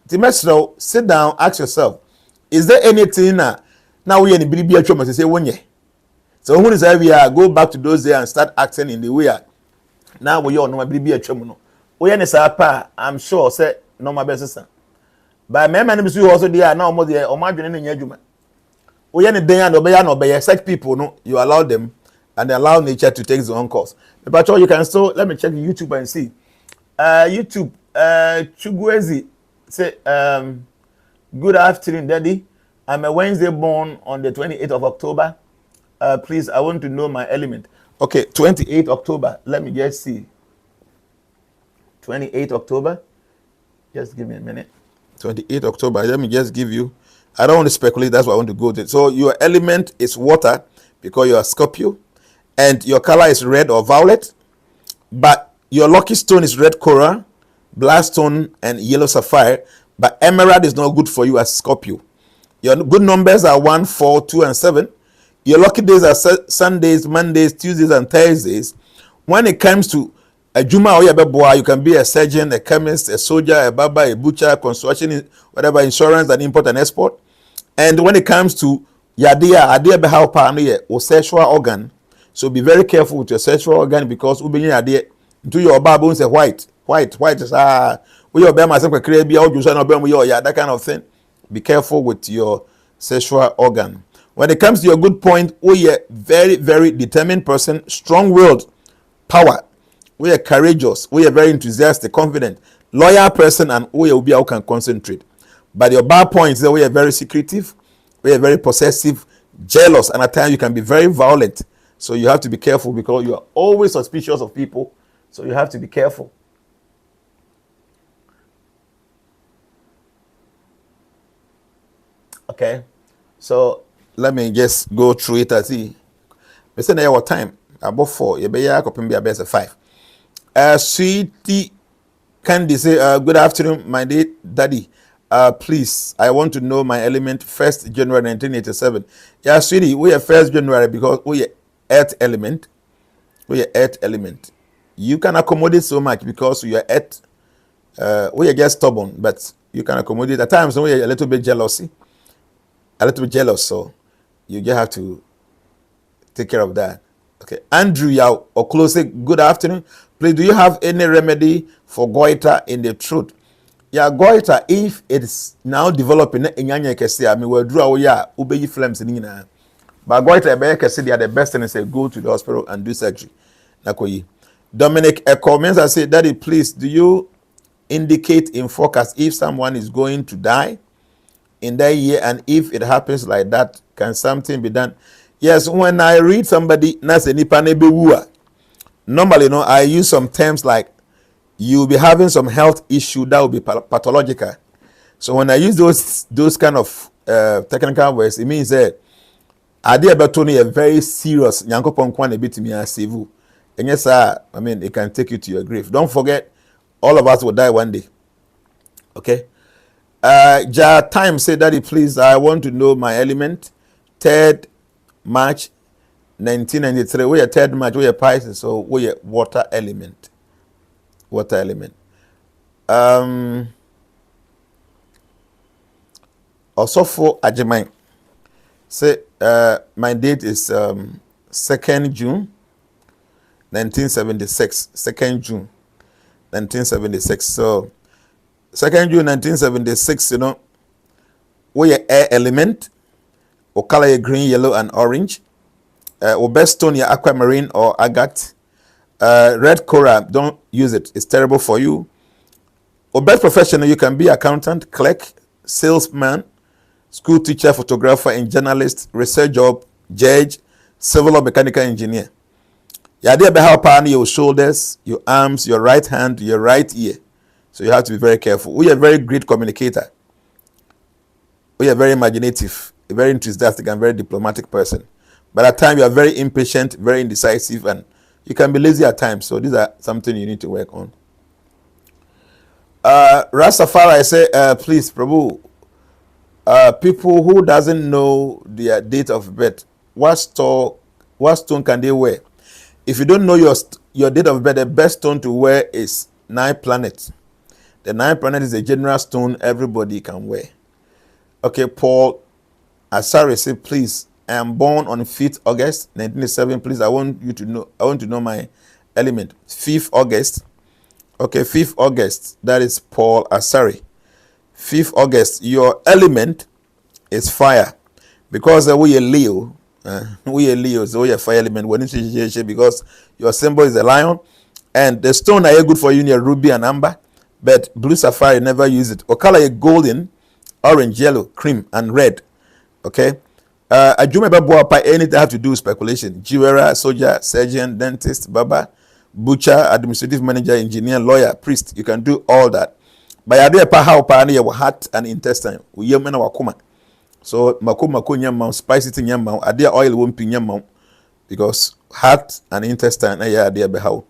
Speaker 4: Timesro, sit down, ask yourself, is there anything now we any biribi atwam say wonye? So when is we are go back to those days and start acting in the way now we all know biribi atwam no. We any sa pa I'm sure say no my best sister. But me man be also there now almost there o ma dwene ne nya adwuma. We any den and obey such people no you allow them and they allow nature to take its own course. But you can still let me check YouTube and see. YouTube Chugwezi say good afternoon, Daddy. I'm a Wednesday born on the 28th of October. Please, I want to know my element. Okay, 28th October. Let me just see. 28th October. Just give me a minute. 28th October. Let me just give you. I don't want to speculate. That's what I want to go to. So your element is water because you are Scorpio. And your color is red or violet, but your lucky stone is red coral, black stone, and yellow sapphire. But emerald is not good for you as Scorpio. Your good numbers are 1, 4, 2, and 7. Your lucky days are Sundays, Mondays, Tuesdays, and Thursdays. When it comes to a Juma or Yabeboa, you can be a surgeon, a chemist, a soldier, a barber, a butcher, construction, whatever, insurance, and import and export. And when it comes to Yadia, Adia Behau Panoye, or sexual organ. So be very careful with your sexual organ because ubenya ade into your Bible say white is we your bema say kwakre bia ojuso na obem your that kind of thing. Be careful with your sexual organ. When it comes to your good point, we are very very determined person, strong-willed, power. We are courageous, we are very enthusiastic, confident, loyal person, and we will be who can concentrate. But your bad point is that we are very secretive, we are very possessive, jealous, and at times you can be very violent. So you have to be careful because you are always suspicious of people. So you have to be careful. Okay. So let me just go through it and see. We say now what time? About 4. You be here, be about 5. Sweetie Candy say, good afternoon, my dear daddy. Please, I want to know my element 1st January 1987. Yeah, sweetie, we are 1st January because we are earth element. We are earth element. You can accommodate so much because you are earth. We are just stubborn, but you can accommodate. At times we are a little bit jealous, so you just have to take care of that. Okay, Andrew Yao or close. Good afternoon. Please, do you have any remedy for goiter in the throat? Yeah, goiter if it's now developing inyanya kese. I mean, we draw ubeyi flames in ina. But goiter kese they are the best thing is say go to the hospital and do surgery. Nakoyi. Dominic comments and say, Daddy, please, do you indicate in forecast if someone is going to die in that year, and if it happens like that, can something be done? Yes, when I read somebody, normally, I use some terms like you'll be having some health issue that will be pathological. So when I use those kind of technical words, it means that I did about Tony a very serious Yankopon Kwan a bit to me and save you. And yes, sir, I mean, it can take you to your grave. Don't forget, all of us will die one day. Okay? Time said, Daddy, please, I want to know my element. 3rd March 1993. We are 3rd March, we are Pisces, so we are water element. Water element. Also for Ajimai. Say, my date is 2nd June 1976. 2nd June 1976. So 2nd June 1976, you know, we air element, or color green, yellow, and orange. Or best stone, your aquamarine or agate. Red coral, don't use it. It's terrible for you. Or best professional, you can be accountant, clerk, salesman, school teacher, photographer, and journalist, research job, judge, civil or mechanical engineer. You idea about how power your shoulders, your arms, your right hand, your right ear. So you have to be very careful. We are a very great communicator. We are very imaginative, a very enthusiastic and very diplomatic person. But at times you are very impatient, very indecisive, and you can be lazy at times. So these are something you need to work on. Rastafari, I say, please, Prabhu, people who doesn't know their date of birth, what stone can they wear? If you don't know your date of birth, the best stone to wear is 9 planets. The 9 planet is a general stone everybody can wear. Okay, Paul Asari said, please, I am born on 5th August 1987. Please, I want to know my element. 5th August. Okay, 5th August. That is Paul Asari. 5th August. Your element is fire. Because we are Leo. We are Leo, so we are fire element. Because your symbol is a lion. And the stone are good for you near ruby and amber. But blue sapphire, never use it. Or color a golden, orange, yellow, cream, and red. Okay? I do remember anything have to do with speculation. Jewelry, soldier, surgeon, dentist, barber, butcher, administrative manager, engineer, lawyer, priest. You can do all that. But I do a how your heart and intestine. We yemen wakuma. So mako nyamau, spicy thing nyamau, adia oil won't be nyamau. Because heart and intestine are there how.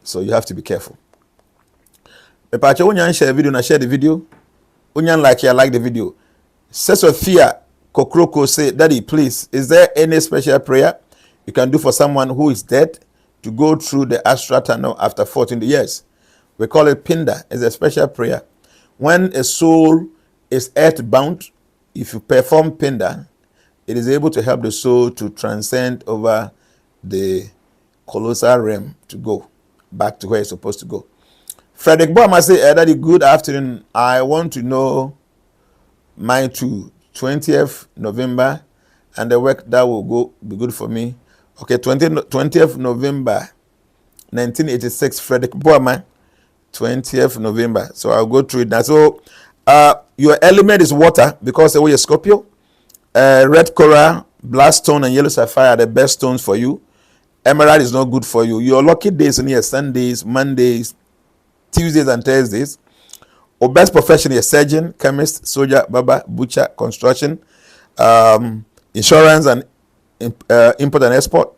Speaker 4: So you have to be careful. If I share a video, I share the video. Unyan like I like the video. Sophia Kokroko say, Daddy, please, is there any special prayer you can do for someone who is dead to go through the astral tunnel after 14 years? We call it Pinda. It's a special prayer. When a soul is earthbound, if you perform Pinda, it is able to help the soul to transcend over the colossal realm to go back to where it's supposed to go. Frederick Boama say, Daddy, good afternoon. I want to know mine too. 20th November, and the work that will be good for me. Okay, 20th November, 1986, Frederick Boama, 20th November. So I'll go through it now. So your element is water, because the way you're Scorpio. Red coral, black stone, and yellow sapphire are the best stones for you. Emerald is not good for you. Your lucky days are Sundays, Mondays, Tuesdays, and Thursdays. Or best profession is surgeon, chemist, soldier, barber, butcher, construction, insurance, and import and export.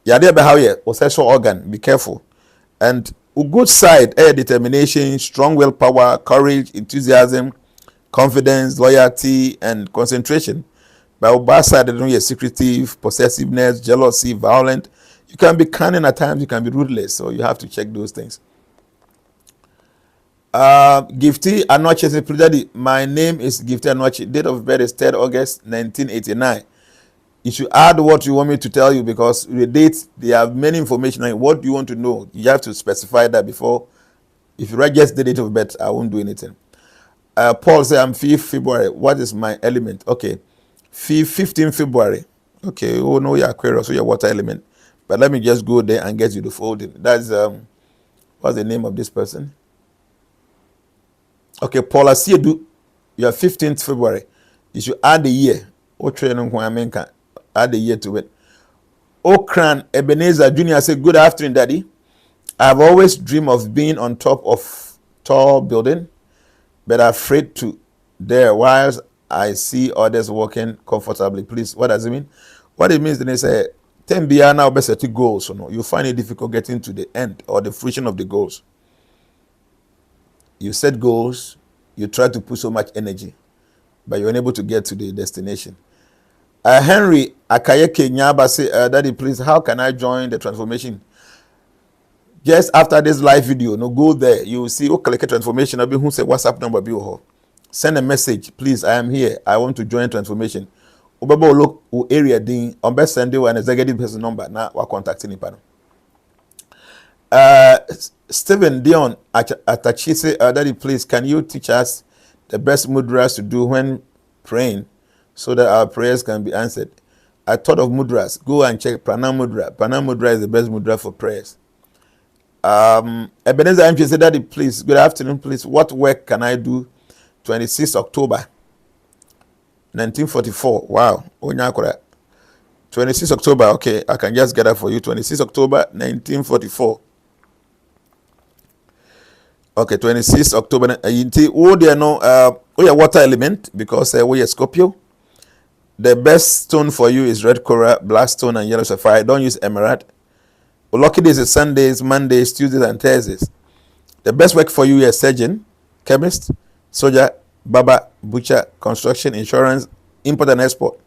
Speaker 4: Yade behavior or sexual organ. Be careful. And a good side, determination, strong willpower, courage, enthusiasm, confidence, loyalty, and concentration. But bad side, you're secretive, possessiveness, jealousy, violent. You can be cunning at times. You can be ruthless. So you have to check those things. Gifty Anoche, my name is Gifty Anoche. Date of birth is 3rd August 1989. You should add what you want me to tell you, because the dates, they have many information. And what do you want to know? You have to specify that before. If you write just the date of birth, I won't do anything. Paul said, I'm 5th February. What is my element? Okay. 15 February. Okay. Oh, no, you're Aquarius, so you're water element. But let me just go there and get you the folding. That's, what's the name of this person? Okay, Paula Siedu, you are 15th February. You should add the year. Add the year to it. Okran Ebenezer Jr. said, good afternoon, Daddy. I've always dreamed of being on top of tall building, but afraid to there whilst I see others walking comfortably. Please, what does it mean? What it means, then they say, 10 BR now best set goals. So no, you find it difficult getting to the end or the fruition of the goals. You set goals, you try to put so much energy, but you're unable to get to the destination. Henry Akayeke Nyaba say, Daddy, please, how can I join the transformation? Just after this live video, no, go there. You will see, okay, transformation. Who say WhatsApp number? Send a message, please. I am here. I want to join transformation. Obaba look area din on best send you an executive person number na wa contact ni pa no. Stephen Dion Atachise, Daddy, please, can you teach us the best mudras to do when praying so that our prayers can be answered? I thought of mudras. Go and check Pranam Mudra. Pranam Mudra is the best mudra for prayers. Ebenezer Amchi said, Daddy, please, good afternoon, please. What work can I do 26 October 1944? Wow. 26 October, okay, I can just get that for you. 26 October 1944. Okay, 26 October. Oh, there no. We are water element because we are Scorpio. The best stone for you is red coral, black stone, and yellow sapphire. Don't use emerald. Lucky days is Sundays, Mondays, Tuesdays, and Thursdays. The best work for you is surgeon, chemist, soldier, barber, butcher, construction, insurance, import and export.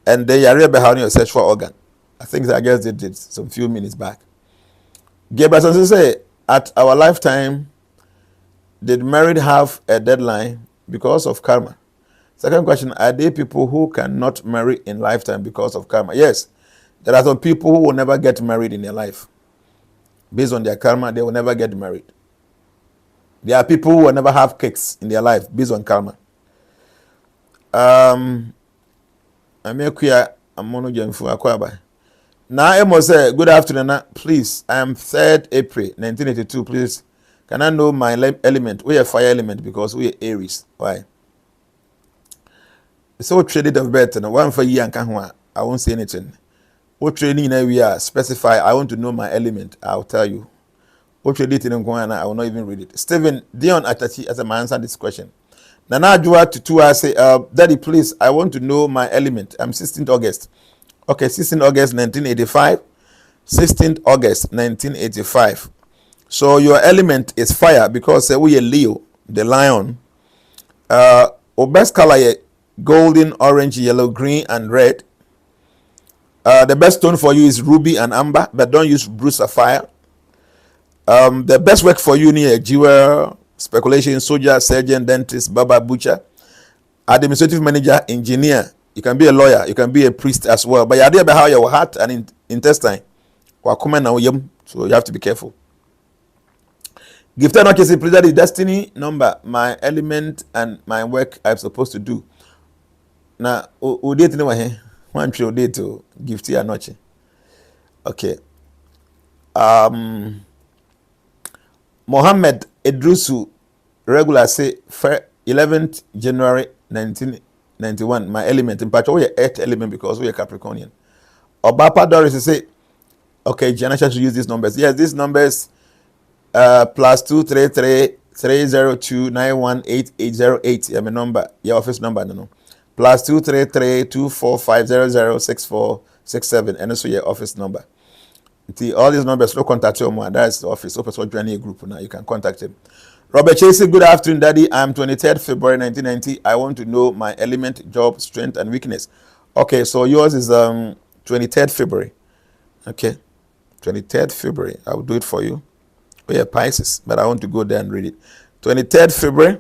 Speaker 4: And they are behind your sexual organ. I think I just did it some few minutes back. Gabriel say, at our lifetime, did married have a deadline because of karma? Second question, are there people who cannot marry in lifetime because of karma? Yes, there are some people who will never get married in their life. Based on their karma, they will never get married. There are people who will never have kids in their life based on karma. I'm now Emo say, good afternoon, please. I am 3rd April 1982. Please, can I know my element? We are fire element because we are Aries. Why? So traded of birth and one for year and I won't say anything. What training we are specify? I want to know my element. I'll tell you. What trade it in Guyana? I will not even read it. Stephen Dion Atachi as a man answer this question. Nana Jua to I say, Daddy, please, I want to know my element. I'm 16th August. Okay, 16th August 1985. 16th August 1985. So your element is fire because we are Leo, the lion. Best color golden, orange, yellow, green, and red. The best stone for you is ruby and amber, but don't use blue sapphire. The best work for you near jewel, speculation, soldier, surgeon, dentist, barber, butcher, administrative manager, engineer. You can be a lawyer, you can be a priest as well. But you idea about how your heart and intestine. So you have to be careful. Gifted not just the destiny number, my element and my work I'm supposed to do. Now, who did know here? One show date to gift here noche. Okay. Mohammed Edrusu regular say 11th January 1991. My element in part we are 8th element because we are Capricornian. Obapa Doris say, okay, JNANA should use these numbers. Yes, these numbers +233 302 918808. Yeah, my number, your office number, no. +233 245 006467, and also your office number. All these numbers, no contact you more. That's the office. Open so join a group now. You can contact him. Robert Chase, good afternoon, Daddy. I'm 23rd February 1990. I want to know my element, job, strength, and weakness. Okay, so yours is 23rd February. Okay, 23rd February. I will do it for you. We are Pisces, but I want to go there and read it. 23rd February.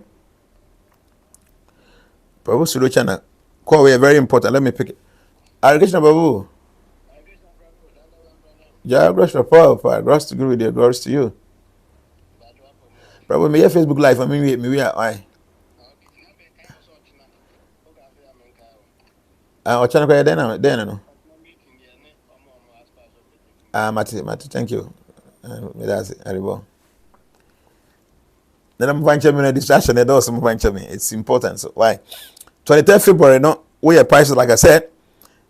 Speaker 4: Babu Sudo Chana. Call we are very important. Let me pick it. Arigation Babu. Yeah, grace to Paul. Grace to you. Grace to you. Babu, me Facebook Live. I mean, we are. Ochana kwa dena no. Mati, thank you. That's it. Then I'm going to distraction. It's important. So why? 23rd February. No, we are prices like I said.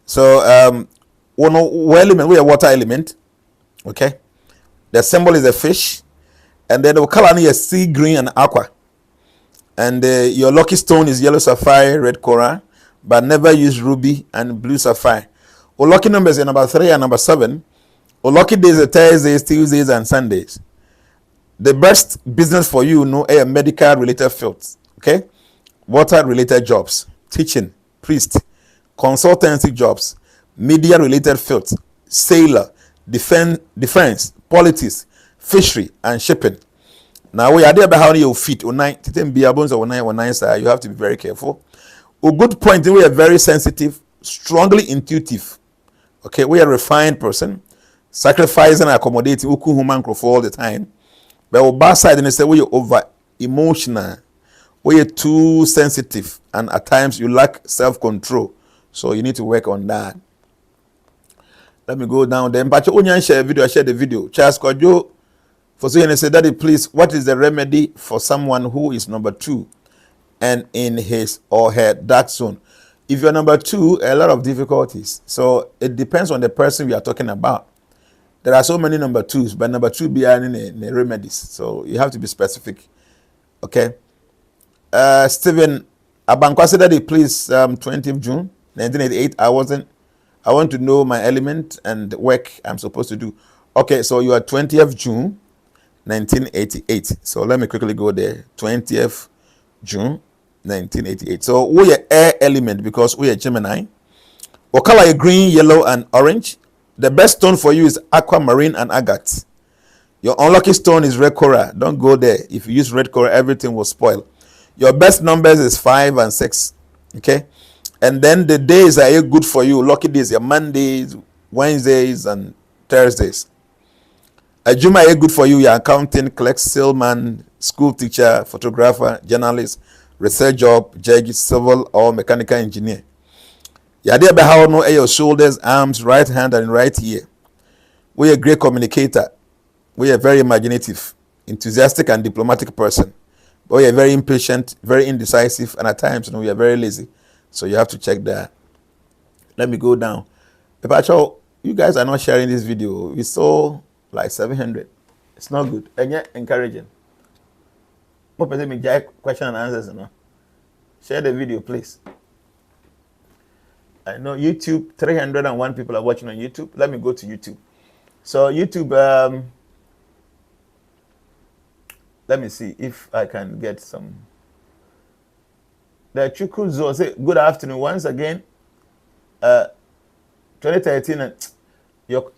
Speaker 4: So one element. We are water element. Okay. The symbol is a fish, and then the color is sea green and aqua. And your lucky stone is yellow sapphire, red coral, but never use ruby and blue sapphire. Our lucky numbers are number 3 and number 7. Our lucky days are Thursdays, Tuesdays, and Sundays. The best business for you, medical related fields, okay? Water related jobs, teaching, priest, consultancy jobs, media related fields, sailor, defense, politics, fishery, and shipping. Now we are there about how you fit. You have to be very careful. A good point, we are very sensitive, strongly intuitive. Okay, we are a refined person, sacrificing and accommodating human for all the time. But our bad side and say we are over emotional, we are too sensitive, and at times you lack self-control. So you need to work on that. Let me go down there. But you share video, I share the video. Charles Kojo for saying and say, Daddy, please, what is the remedy for someone who is number 2 and in his or her dark zone? If you're number 2, a lot of difficulties. So it depends on the person we are talking about. There are so many number 2s, but number 2 be in the remedies. So you have to be specific. Okay. Stephen Abankwa said, Daddy, please, 20th June 1988. I want to know my element and work I'm supposed to do. Okay, so you are 20th June 1988. So let me quickly go there. 20th June 1988. So we are air element because we are Gemini. What color are green, yellow, and orange? The best stone for you is aquamarine and agate. Your unlucky stone is red coral. Don't go there. If you use red coral, everything will spoil. Your best numbers is 5 and 6. Okay? And then the days are good for you. Lucky days are Mondays, Wednesdays, and Thursdays. Juma is good for you. You're accounting, clerk, salesman, school teacher, photographer, journalist, research job, judge, civil or mechanical engineer. You're there by how no your shoulders, arms, right hand, and right ear. We're a great communicator. We're a very imaginative, enthusiastic, and diplomatic person. But we're very impatient, very indecisive, and at times we are very lazy. So you have to check that. Let me go down. Papacho, you guys are not sharing this video. We saw like 700. It's not good. And yet encouraging. What person me question and answers, no? Share the video, please. I know YouTube, 301 people are watching on YouTube. Let me go to YouTube. So YouTube, let me see if I can get some. The Chukuzo say, good afternoon once again. 2013,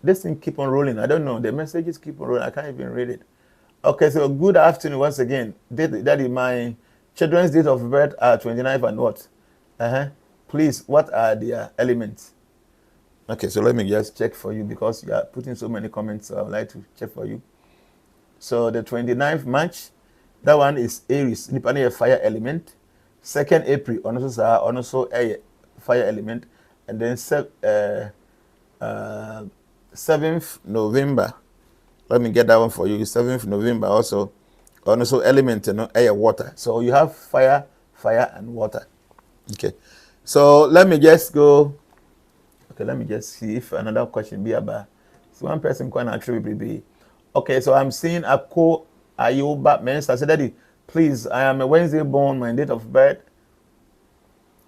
Speaker 4: this thing keep on rolling. I don't know. The messages keep on rolling. I can't even read it. Okay, so good afternoon once again. Daddy, my children's date of birth are 29 and what? Please, what are their elements? Okay, so let me just check for you because you are putting so many comments. So I would like to check for you. So the 29th March, that one is Aries. Depending on fire element. 2nd April, also a fire element, and then 7th November. Let me get that one for you. 7th November also element, air, water. So you have fire, and water. Okay. So let me just go. Okay, let me just see if another question be about. So one person can actually be. Okay, so I'm seeing Ako Ayoba Mensa. I said, Daddy, please, I am a Wednesday born, my date of birth.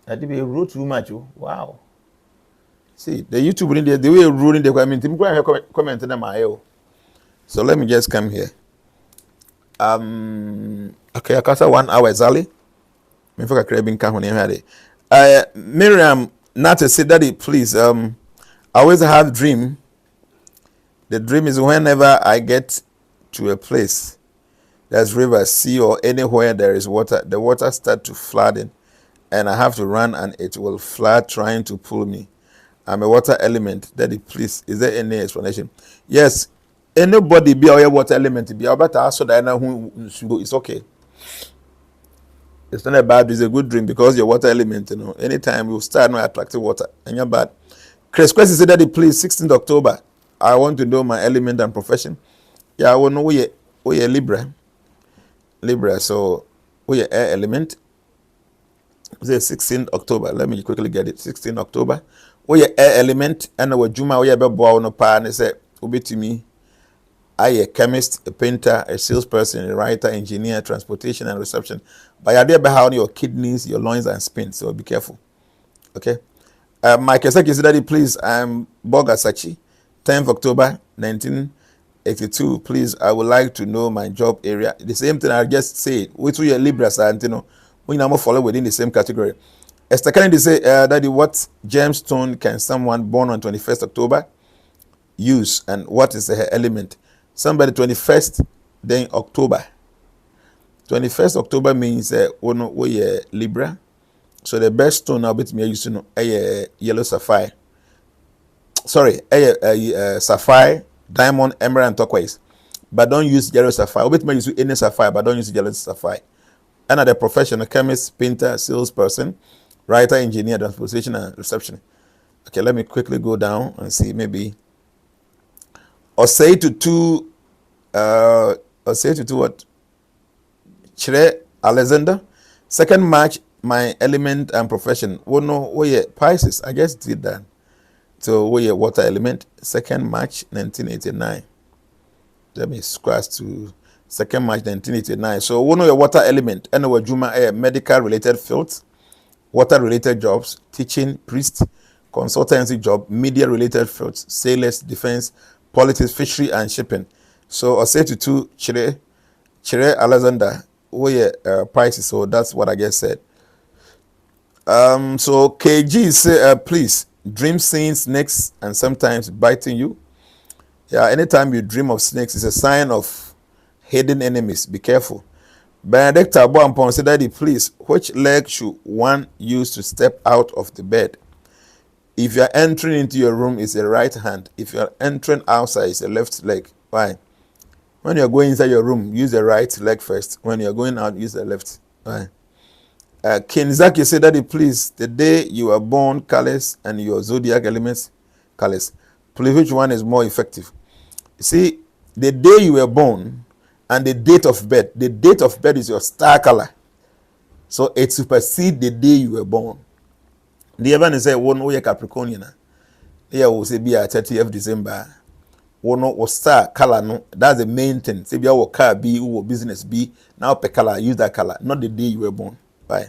Speaker 4: I did be rude too much. Wow. See, the YouTube in there, the way ruling the comment, I'm going to comment on my. So let me just come here. Okay, I got 1 hour exactly. Miriam, not to say, Daddy, please. I always have dream. The dream is whenever I get to a place, there's river, sea, or anywhere there is water, the water starts to flooding, and I have to run, and it will flood trying to pull me. I'm a water element. Daddy, please, is there any explanation? Yes, anybody be a water element, be about to ask that who it's okay. It's not a bad, it's a good dream because you're water element, Anytime you start not attracting water, and you're bad. Chris Quest said, Daddy, please, 16th October. I want to know my element and profession. Yeah, I want to know we are Libra. So we are air element. It's 16th October. Let me quickly get it. 16th October. We are air element. And our Juma, we are born no pan. They say, Ubi to me. I a chemist, a painter, a salesperson, a writer, engineer, transportation, and reception. But you're there behind your kidneys, your loins, and spine. So be careful. Okay. My Kesaki said, Daddy, please, I'm Bogasachi. 10th October 1982. Please, I would like to know my job area. The same thing I just said. Which we are Libra, we now follow within the same category. Esther Kennedy say, Daddy, what gemstone can someone born on 21st October use, and what is her element? Somebody 21st, then October. 21st October means we are Libra, So the best stone now bit me used to know a yellow sapphire. Sorry, a sapphire, diamond, emerald, and turquoise. But don't use yellow sapphire. Bit me use any sapphire, but don't use yellow sapphire. And the professional chemist, painter, salesperson, writer, engineer, transportation, and reception. Okay, let me quickly go down and see maybe. Or say to two what? Chire Alexander. Second March, my element and profession. Oh no, oh yeah, Pisces. I guess did that. So oh yeah, water element. 2nd March 1989. Let me scratch to 2nd March 1989. So we know your water element. And our Juma medical related fields, water related jobs, teaching, priest, consultancy job, media related fields, sailors, defense, politics, fishery, and shipping. So I say to two Chire Alexander, we Pisces. So that's what I just said. So KG say please, dream seeing snakes and sometimes biting you. Yeah, anytime you dream of snakes, it's a sign of hidden enemies. Be careful. Benedict Abuampon said, Daddy, please, which leg should one use to step out of the bed? If you are entering into your room, it's the right hand. If you are entering outside, it's the left leg. Why? When you are going inside your room, use the right leg first. When you are going out, use the left. Why? Kinzaki said, Daddy, please, the day you are born, colors, and your zodiac elements, colors. Please, which one is more effective? See, the day you were born and the date of birth. The date of birth is your star color. So it supersedes the day you were born. The event is one way Capricornian. Here will say be a 30th December. One or star color, no. That's the main thing. Say be our car B or business B. Now per color, use that color, not the day you were born. Bye.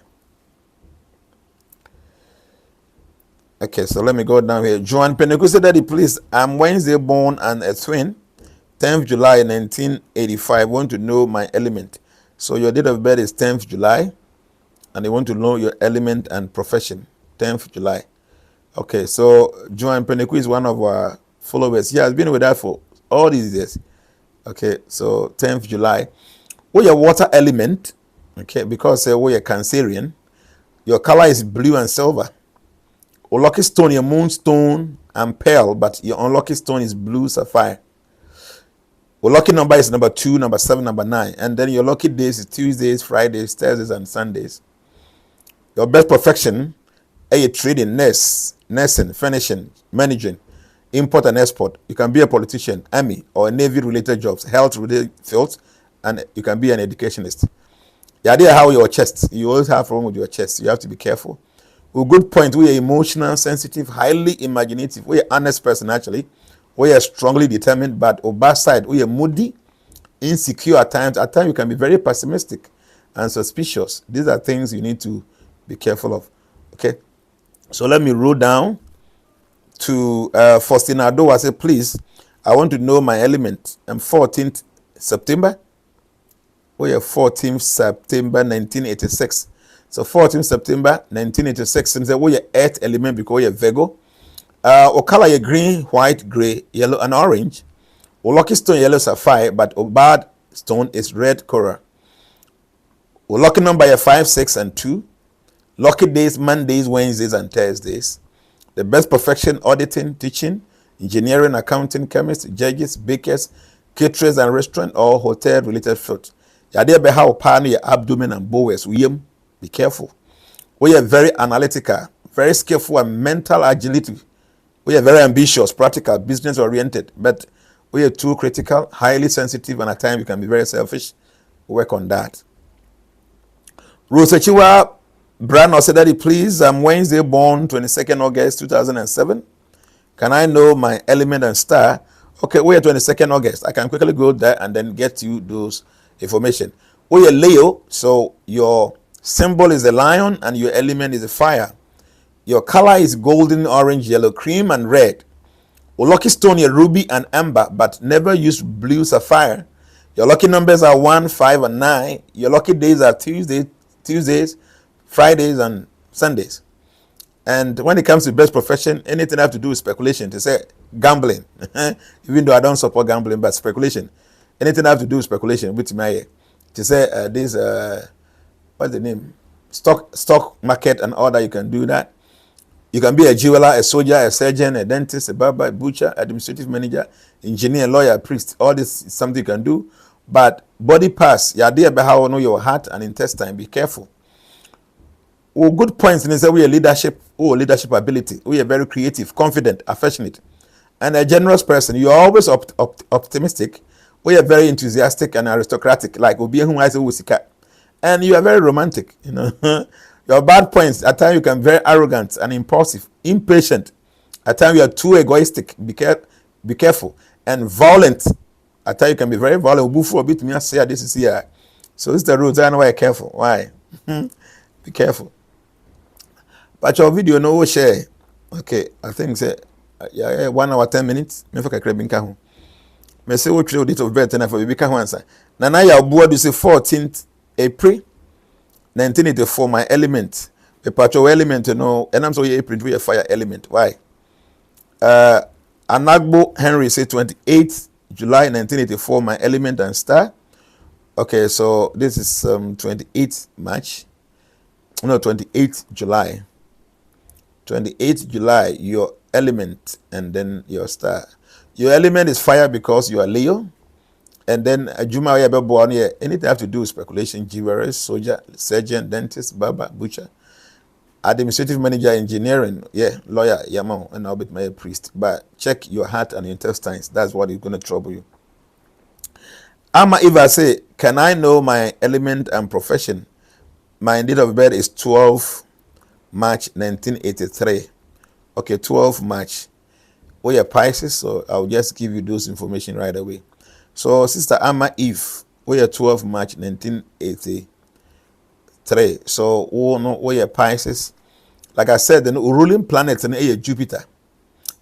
Speaker 4: Okay, so let me go down here. Joan Peneku said, Daddy, please, I'm Wednesday born and a twin. 10th July 1985. Want to know my element. So your date of birth is 10th July, and they want to know your element and profession. 10th July. Okay, so Joan Peneku is one of our followers. He has been with us for all these years. Okay, so 10th July. What your water element? Okay, because we are Cancerian. Your color is blue and silver. Your lucky stone, your moonstone and pearl, but your unlucky stone is blue sapphire. Your lucky number is number 2, number 7, number 9. And then your lucky days is Tuesdays, Fridays, Thursdays, and Sundays. Your best profession, trading, nursing, finishing, managing, import and export. You can be a politician, army, or navy-related jobs, health-related fields, and you can be an educationist. The idea how your chest, you always have problem with your chest. You have to be careful. A good point, we are emotional, sensitive, highly imaginative. We are honest person, actually. We are strongly determined, but on bad side, we are moody, insecure at times. At times, you can be very pessimistic and suspicious. These are things you need to be careful of. Okay, so let me roll down to Faustina Ado. I say, please, I want to know my element. I'm 14th September. We are 14th September 1986. So 14th September 1986. Since we are earth element because we are Virgo. Or color is green, white, gray, yellow, and orange. Or lucky stone yellow sapphire, but our bad stone is red coral. Our lucky number is 5, 6, and 2. Lucky days Mondays, Wednesdays, and Thursdays. The best profession auditing, teaching, engineering, accounting, chemists, judges, bakers, caterers, and restaurant or hotel related fields. Yade be how pan your abdomen and bowels. Be careful. We are very analytical, very skillful, and mental agility. We are very ambitious, practical, business oriented, but we are too critical, highly sensitive, and at times you can be very selfish. Work on that. Rosechiwa Brano said, Daddy, please, I'm Wednesday born, 22nd August 2007. Can I know my element and star? Okay, we are 22nd August. I can quickly go there and then get you those information. We are Leo, so your symbol is a lion and your element is a fire. Your color is golden, orange, yellow, cream, and red. Your lucky stone is ruby and amber, but never use blue sapphire. Your lucky numbers are 1, 5, and 9. Your lucky days are Tuesdays, Fridays, and Sundays. And when it comes to best profession, anything have to do with speculation, to say gambling, even though I don't support gambling, but speculation. Anything have to do with speculation, with my to say what's the name? stock market and all that, you can do that. You can be a jeweler, a soldier, a surgeon, a dentist, a barber, a butcher, administrative manager, engineer, lawyer, priest. All this is something you can do. But body parts, you idea about how know your heart and intestine. Be careful. Oh, good points in we are leadership. Oh, leadership ability. We are very creative, confident, affectionate, and a generous person. You are always optimistic. We are very enthusiastic and aristocratic. Like Obi who I say, and you are very romantic. You know. Your bad points, at times you can be very arrogant and impulsive, impatient. At times you are too egoistic. Be careful. And violent. At times you can be very violent. Before a bit me say this is here. So this is the rules. I know why you're careful. Why? Be careful. But your video no share. Okay, I think say 1 hour 10 minutes. Me for kakra binka ho. Me say what you date of birth na for bibika ho answer. Na na ya obo do say 14th April 1984, my element. The patrol element, you know, and I'm so April, we a fire element. Why? Anagbo Henry say 28th July 1984, my element and star. Okay, so this is 28th March. No, 28th July. 28th July, your element and then your star. Your element is fire because you are Leo. And then Juma born here, anything have to do with speculation, jewelry, soldier, surgeon, dentist, barber, butcher, administrative manager, engineering, lawyer, yamon, and I'll be my priest. But check your heart and intestines. That's what is going to trouble you. Ama Eva say, can I know my element and profession? My date of birth is 12 March 1983. Okay, 12 March. We are Pisces, so I'll just give you those information right away. So, Sister Ama Eve, we are 12 March 1983. So, we are Pisces. Like I said, the ruling planets in Jupiter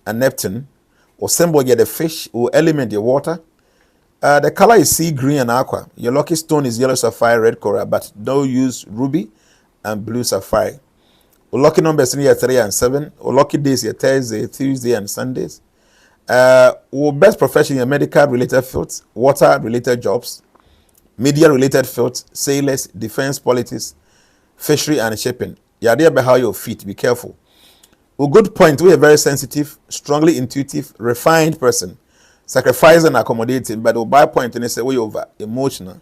Speaker 4: and Neptune, or symbol the fish, or element the water. The color is sea green and aqua. Your lucky stone is yellow sapphire, red coral, but don't use ruby and blue sapphire. Our lucky numbers in here 3 and 7. Our lucky days here Thursday, Tuesday, and Sundays. Our best profession in medical related fields, water related jobs, media related fields, sailors, defense, politics, fishery, and shipping. You are there by how your feet. Be careful. A good point. We are very sensitive, strongly intuitive, refined person, sacrificing and accommodating. But the bad point in say we over emotional,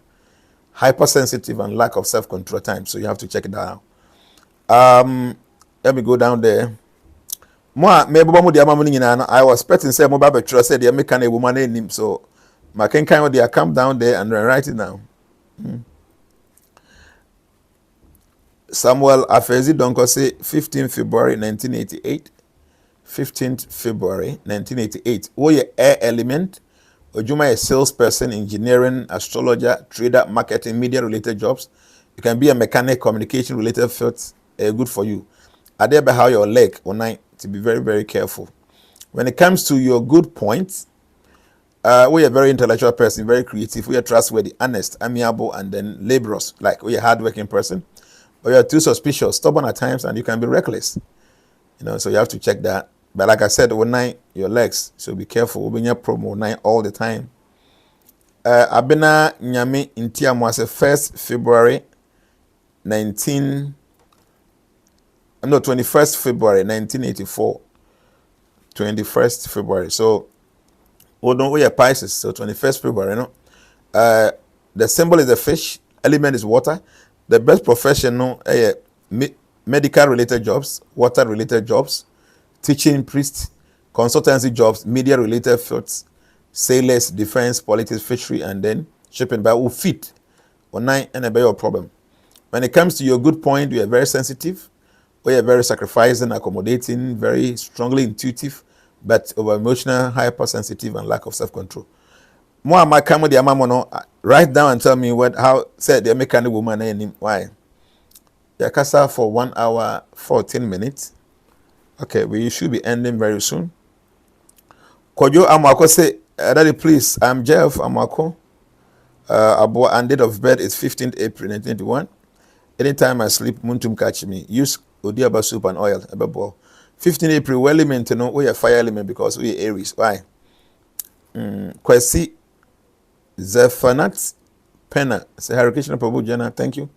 Speaker 4: hypersensitive, and lack of self-control at times. So you have to check it out. Let me go down there. I was expecting say mo ba said they make a woman name, so my can kind of they come down there and write it down. Samuel Afezi Donko say 15th February 1988. 15th February 1988. Wo ye air element. Ojuma a salesperson, engineering, astrologer, trader, marketing, media related jobs. You can be a mechanic, communication related fields. Good for you. Are there by how your leg or night to be very, very careful. When it comes to your good points, we are a very intellectual person, very creative. We are trustworthy, honest, amiable, and then laborious. Like we are a hardworking person. But you are too suspicious, stubborn at times, and you can be reckless. You know, so you have to check that. But like I said, overnight, your legs, so be careful. We'll be promo night all the time. Abena Nyame Intiamwase 1st February 21st February 1984. 21st February. So, we are Pisces. So 21st February, no. The symbol is a fish. Element is water. The best profession, no, medical related jobs, water related jobs, teaching, priest, consultancy jobs, media related fields, sailors, defense, politics, fishery, and then shipping. But who fit or nine and a better problem. When it comes to your good point, we are very sensitive. We are very sacrificing, accommodating, very strongly intuitive, but over emotional, hypersensitive, and lack of self-control. More my come with the amamono. Write down and tell me how said the American woman name. Why? Yakasa for 1 hour 14 minutes. Okay, we should be ending very soon. Kojo Amako say, Daddy, please, I'm Jeff Amako. And date of birth is 15th April 1991. Anytime I sleep, Muntum catch me. Use Odiaba soup and oil. 15th April, well element, you know, we are fire element because we are Aries. Why? Kwesi Zefanat Penna. Say, Harikrishna Prabhu Jana, thank you.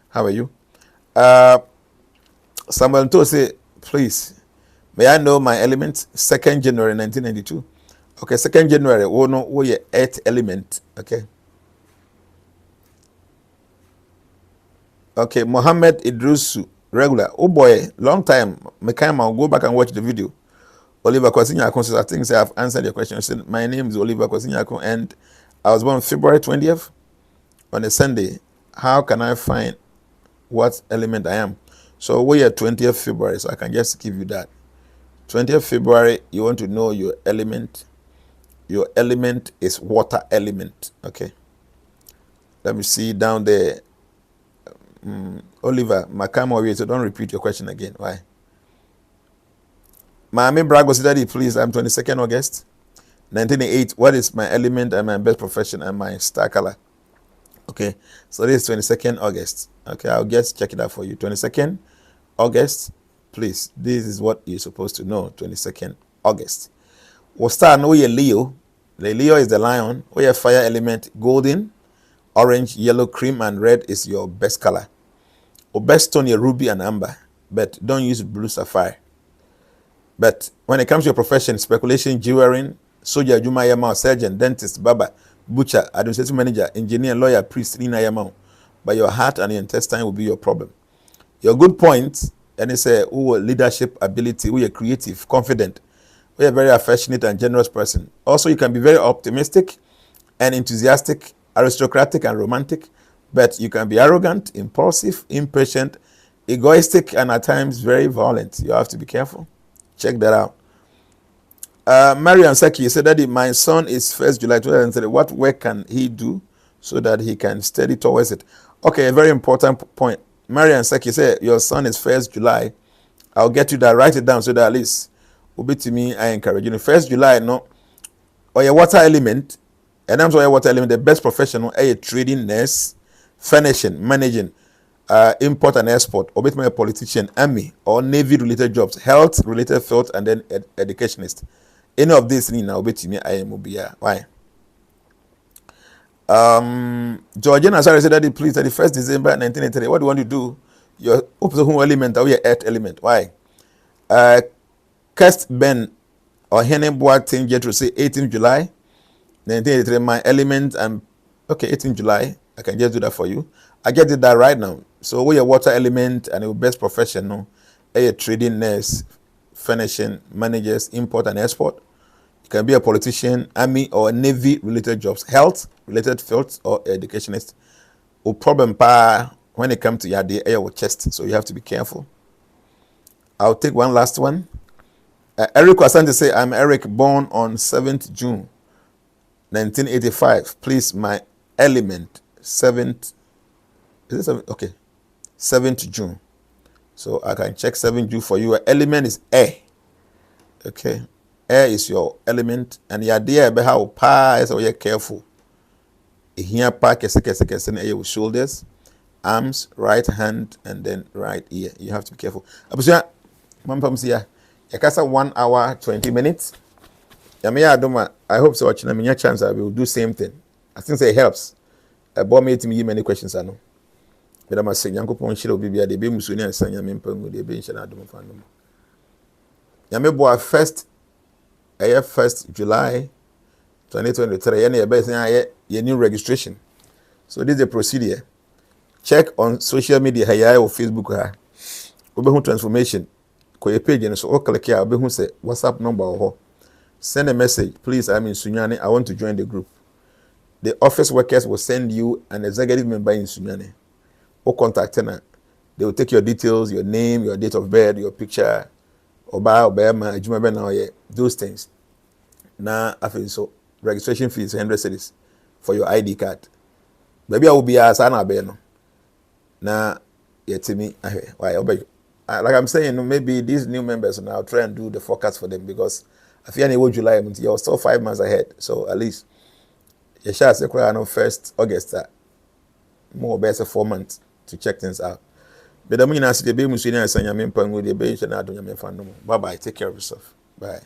Speaker 4: How are you? Samuel To say, please, may I know my element? 2nd January 1992. Okay, 2nd January, we know what your 8th element. Okay. Okay, Mohammed Idrusu, regular. Oh boy, long time. I'll go back and watch the video. Oliver Kwasinyako says, I think I've answered your question. Said, my name is Oliver Kwasinyako, and I was born February 20th on a Sunday. How can I find what element I am? So we are 20th February, so I can just give you that. 20th February, you want to know your element. Your element is water element. Okay. Let me see down there. Oliver, Makamo, so don't repeat your question again. Why? Miami Brago said, Daddy, please, I'm 22nd August 1988. What is my element and my best profession and my star color? Okay, so this is 22nd August. Okay, I'll just check it out for you. 22nd August, please. This is what you're supposed to know. 22nd August. We'll start know your Leo. The Leo is the lion. Or your fire element, golden, orange, yellow, cream, and red is your best color. Or best stone, your ruby and amber. But don't use blue sapphire. But when it comes to your profession, speculation, jewelry, soldier, Juma Yamau, surgeon, dentist, barber, butcher, administrative manager, engineer, lawyer, priest, Nina Yamau. But your heart and your intestine will be your problem. Your good point, and it's a leadership ability, who are creative, confident, who are very affectionate and generous person. Also, you can be very optimistic and enthusiastic, aristocratic and romantic, but you can be arrogant, impulsive, impatient, egoistic, and at times very violent. You have to be careful. Check that out. Marian Saki said, Daddy, my son is 1st July 2003. What work can he do so that he can study towards it? Okay, a very important point. Marian Saki said, your son is 1st July. I'll get you that. Write it down so that at least will be to me. I encourage you. 1st July, no, or your water element, and I'm sorry, water element, the best professional, a trading nurse, furnishing, managing, import and export, or a politician, army, or navy related jobs, health related field, and then educationist. Any of these now be to me, I am Ubia. Why? Georgiana Sarah said that please 31st December 1983. What do you want to do? Your opposite element or your earth element. Why? Cast Ben or Hene Boateng Jetro say 18th July 1983. My element and okay, 18th July. I can just do that for you. I get it that right now. So we your water element and your best professional, a trading nurse, furnishing, managers, import and export. You can be a politician, army or navy related jobs, health related fields or educationist. Or problem when it comes to your day air or chest, so you have to be careful. I'll take one last one. Eric Wasante say, I'm Eric, born on 7th June 1985. Please, my element 7th. Is it 7th? Okay, 7th June. So I can check 7th June for you. Your element is air. Okay, air is your element, and your idea about how pa is so you're careful. Here pa kese with shoulders, arms, right hand, and then right ear. You have to be careful. Abusia, mampam siya. Yakasa 1 hour 20 minutes. Yamiya adoma. I hope so. Watching a chance I will do same thing. I think it helps. I bought me to me many questions. I know. But I'm saying, Yanko Ponchil will be the baby Musuni and Sanya Mimpangu, the bench and Adam Fandom. Yamebo 1st July 2023. Any best your new registration. So this is the procedure. Check on social media or Facebook. Obehu transformation. Ko your page and so click here. Obehu say WhatsApp number or send a message. Please, I'm in Sunyani. I want to join the group. The office workers will send you an executive member in Sunyani. Or contact them. They will take your details, your name, your date of birth, your picture, those things. Now, I feel so. Registration fee is 100 cedis for your ID card. Maybe I will be as an abeno. Now, yet to me, why? Like I'm saying, maybe these new members now try and do the forecast for them because I feel any July, you're still 5 months ahead. So at least you shall say, 1st August, more or less 4 months to check things out. But the mean, I see the baby Muslim and Sanya Mimpangu, the bench and I don't know. Bye bye. Take care of yourself. Bye.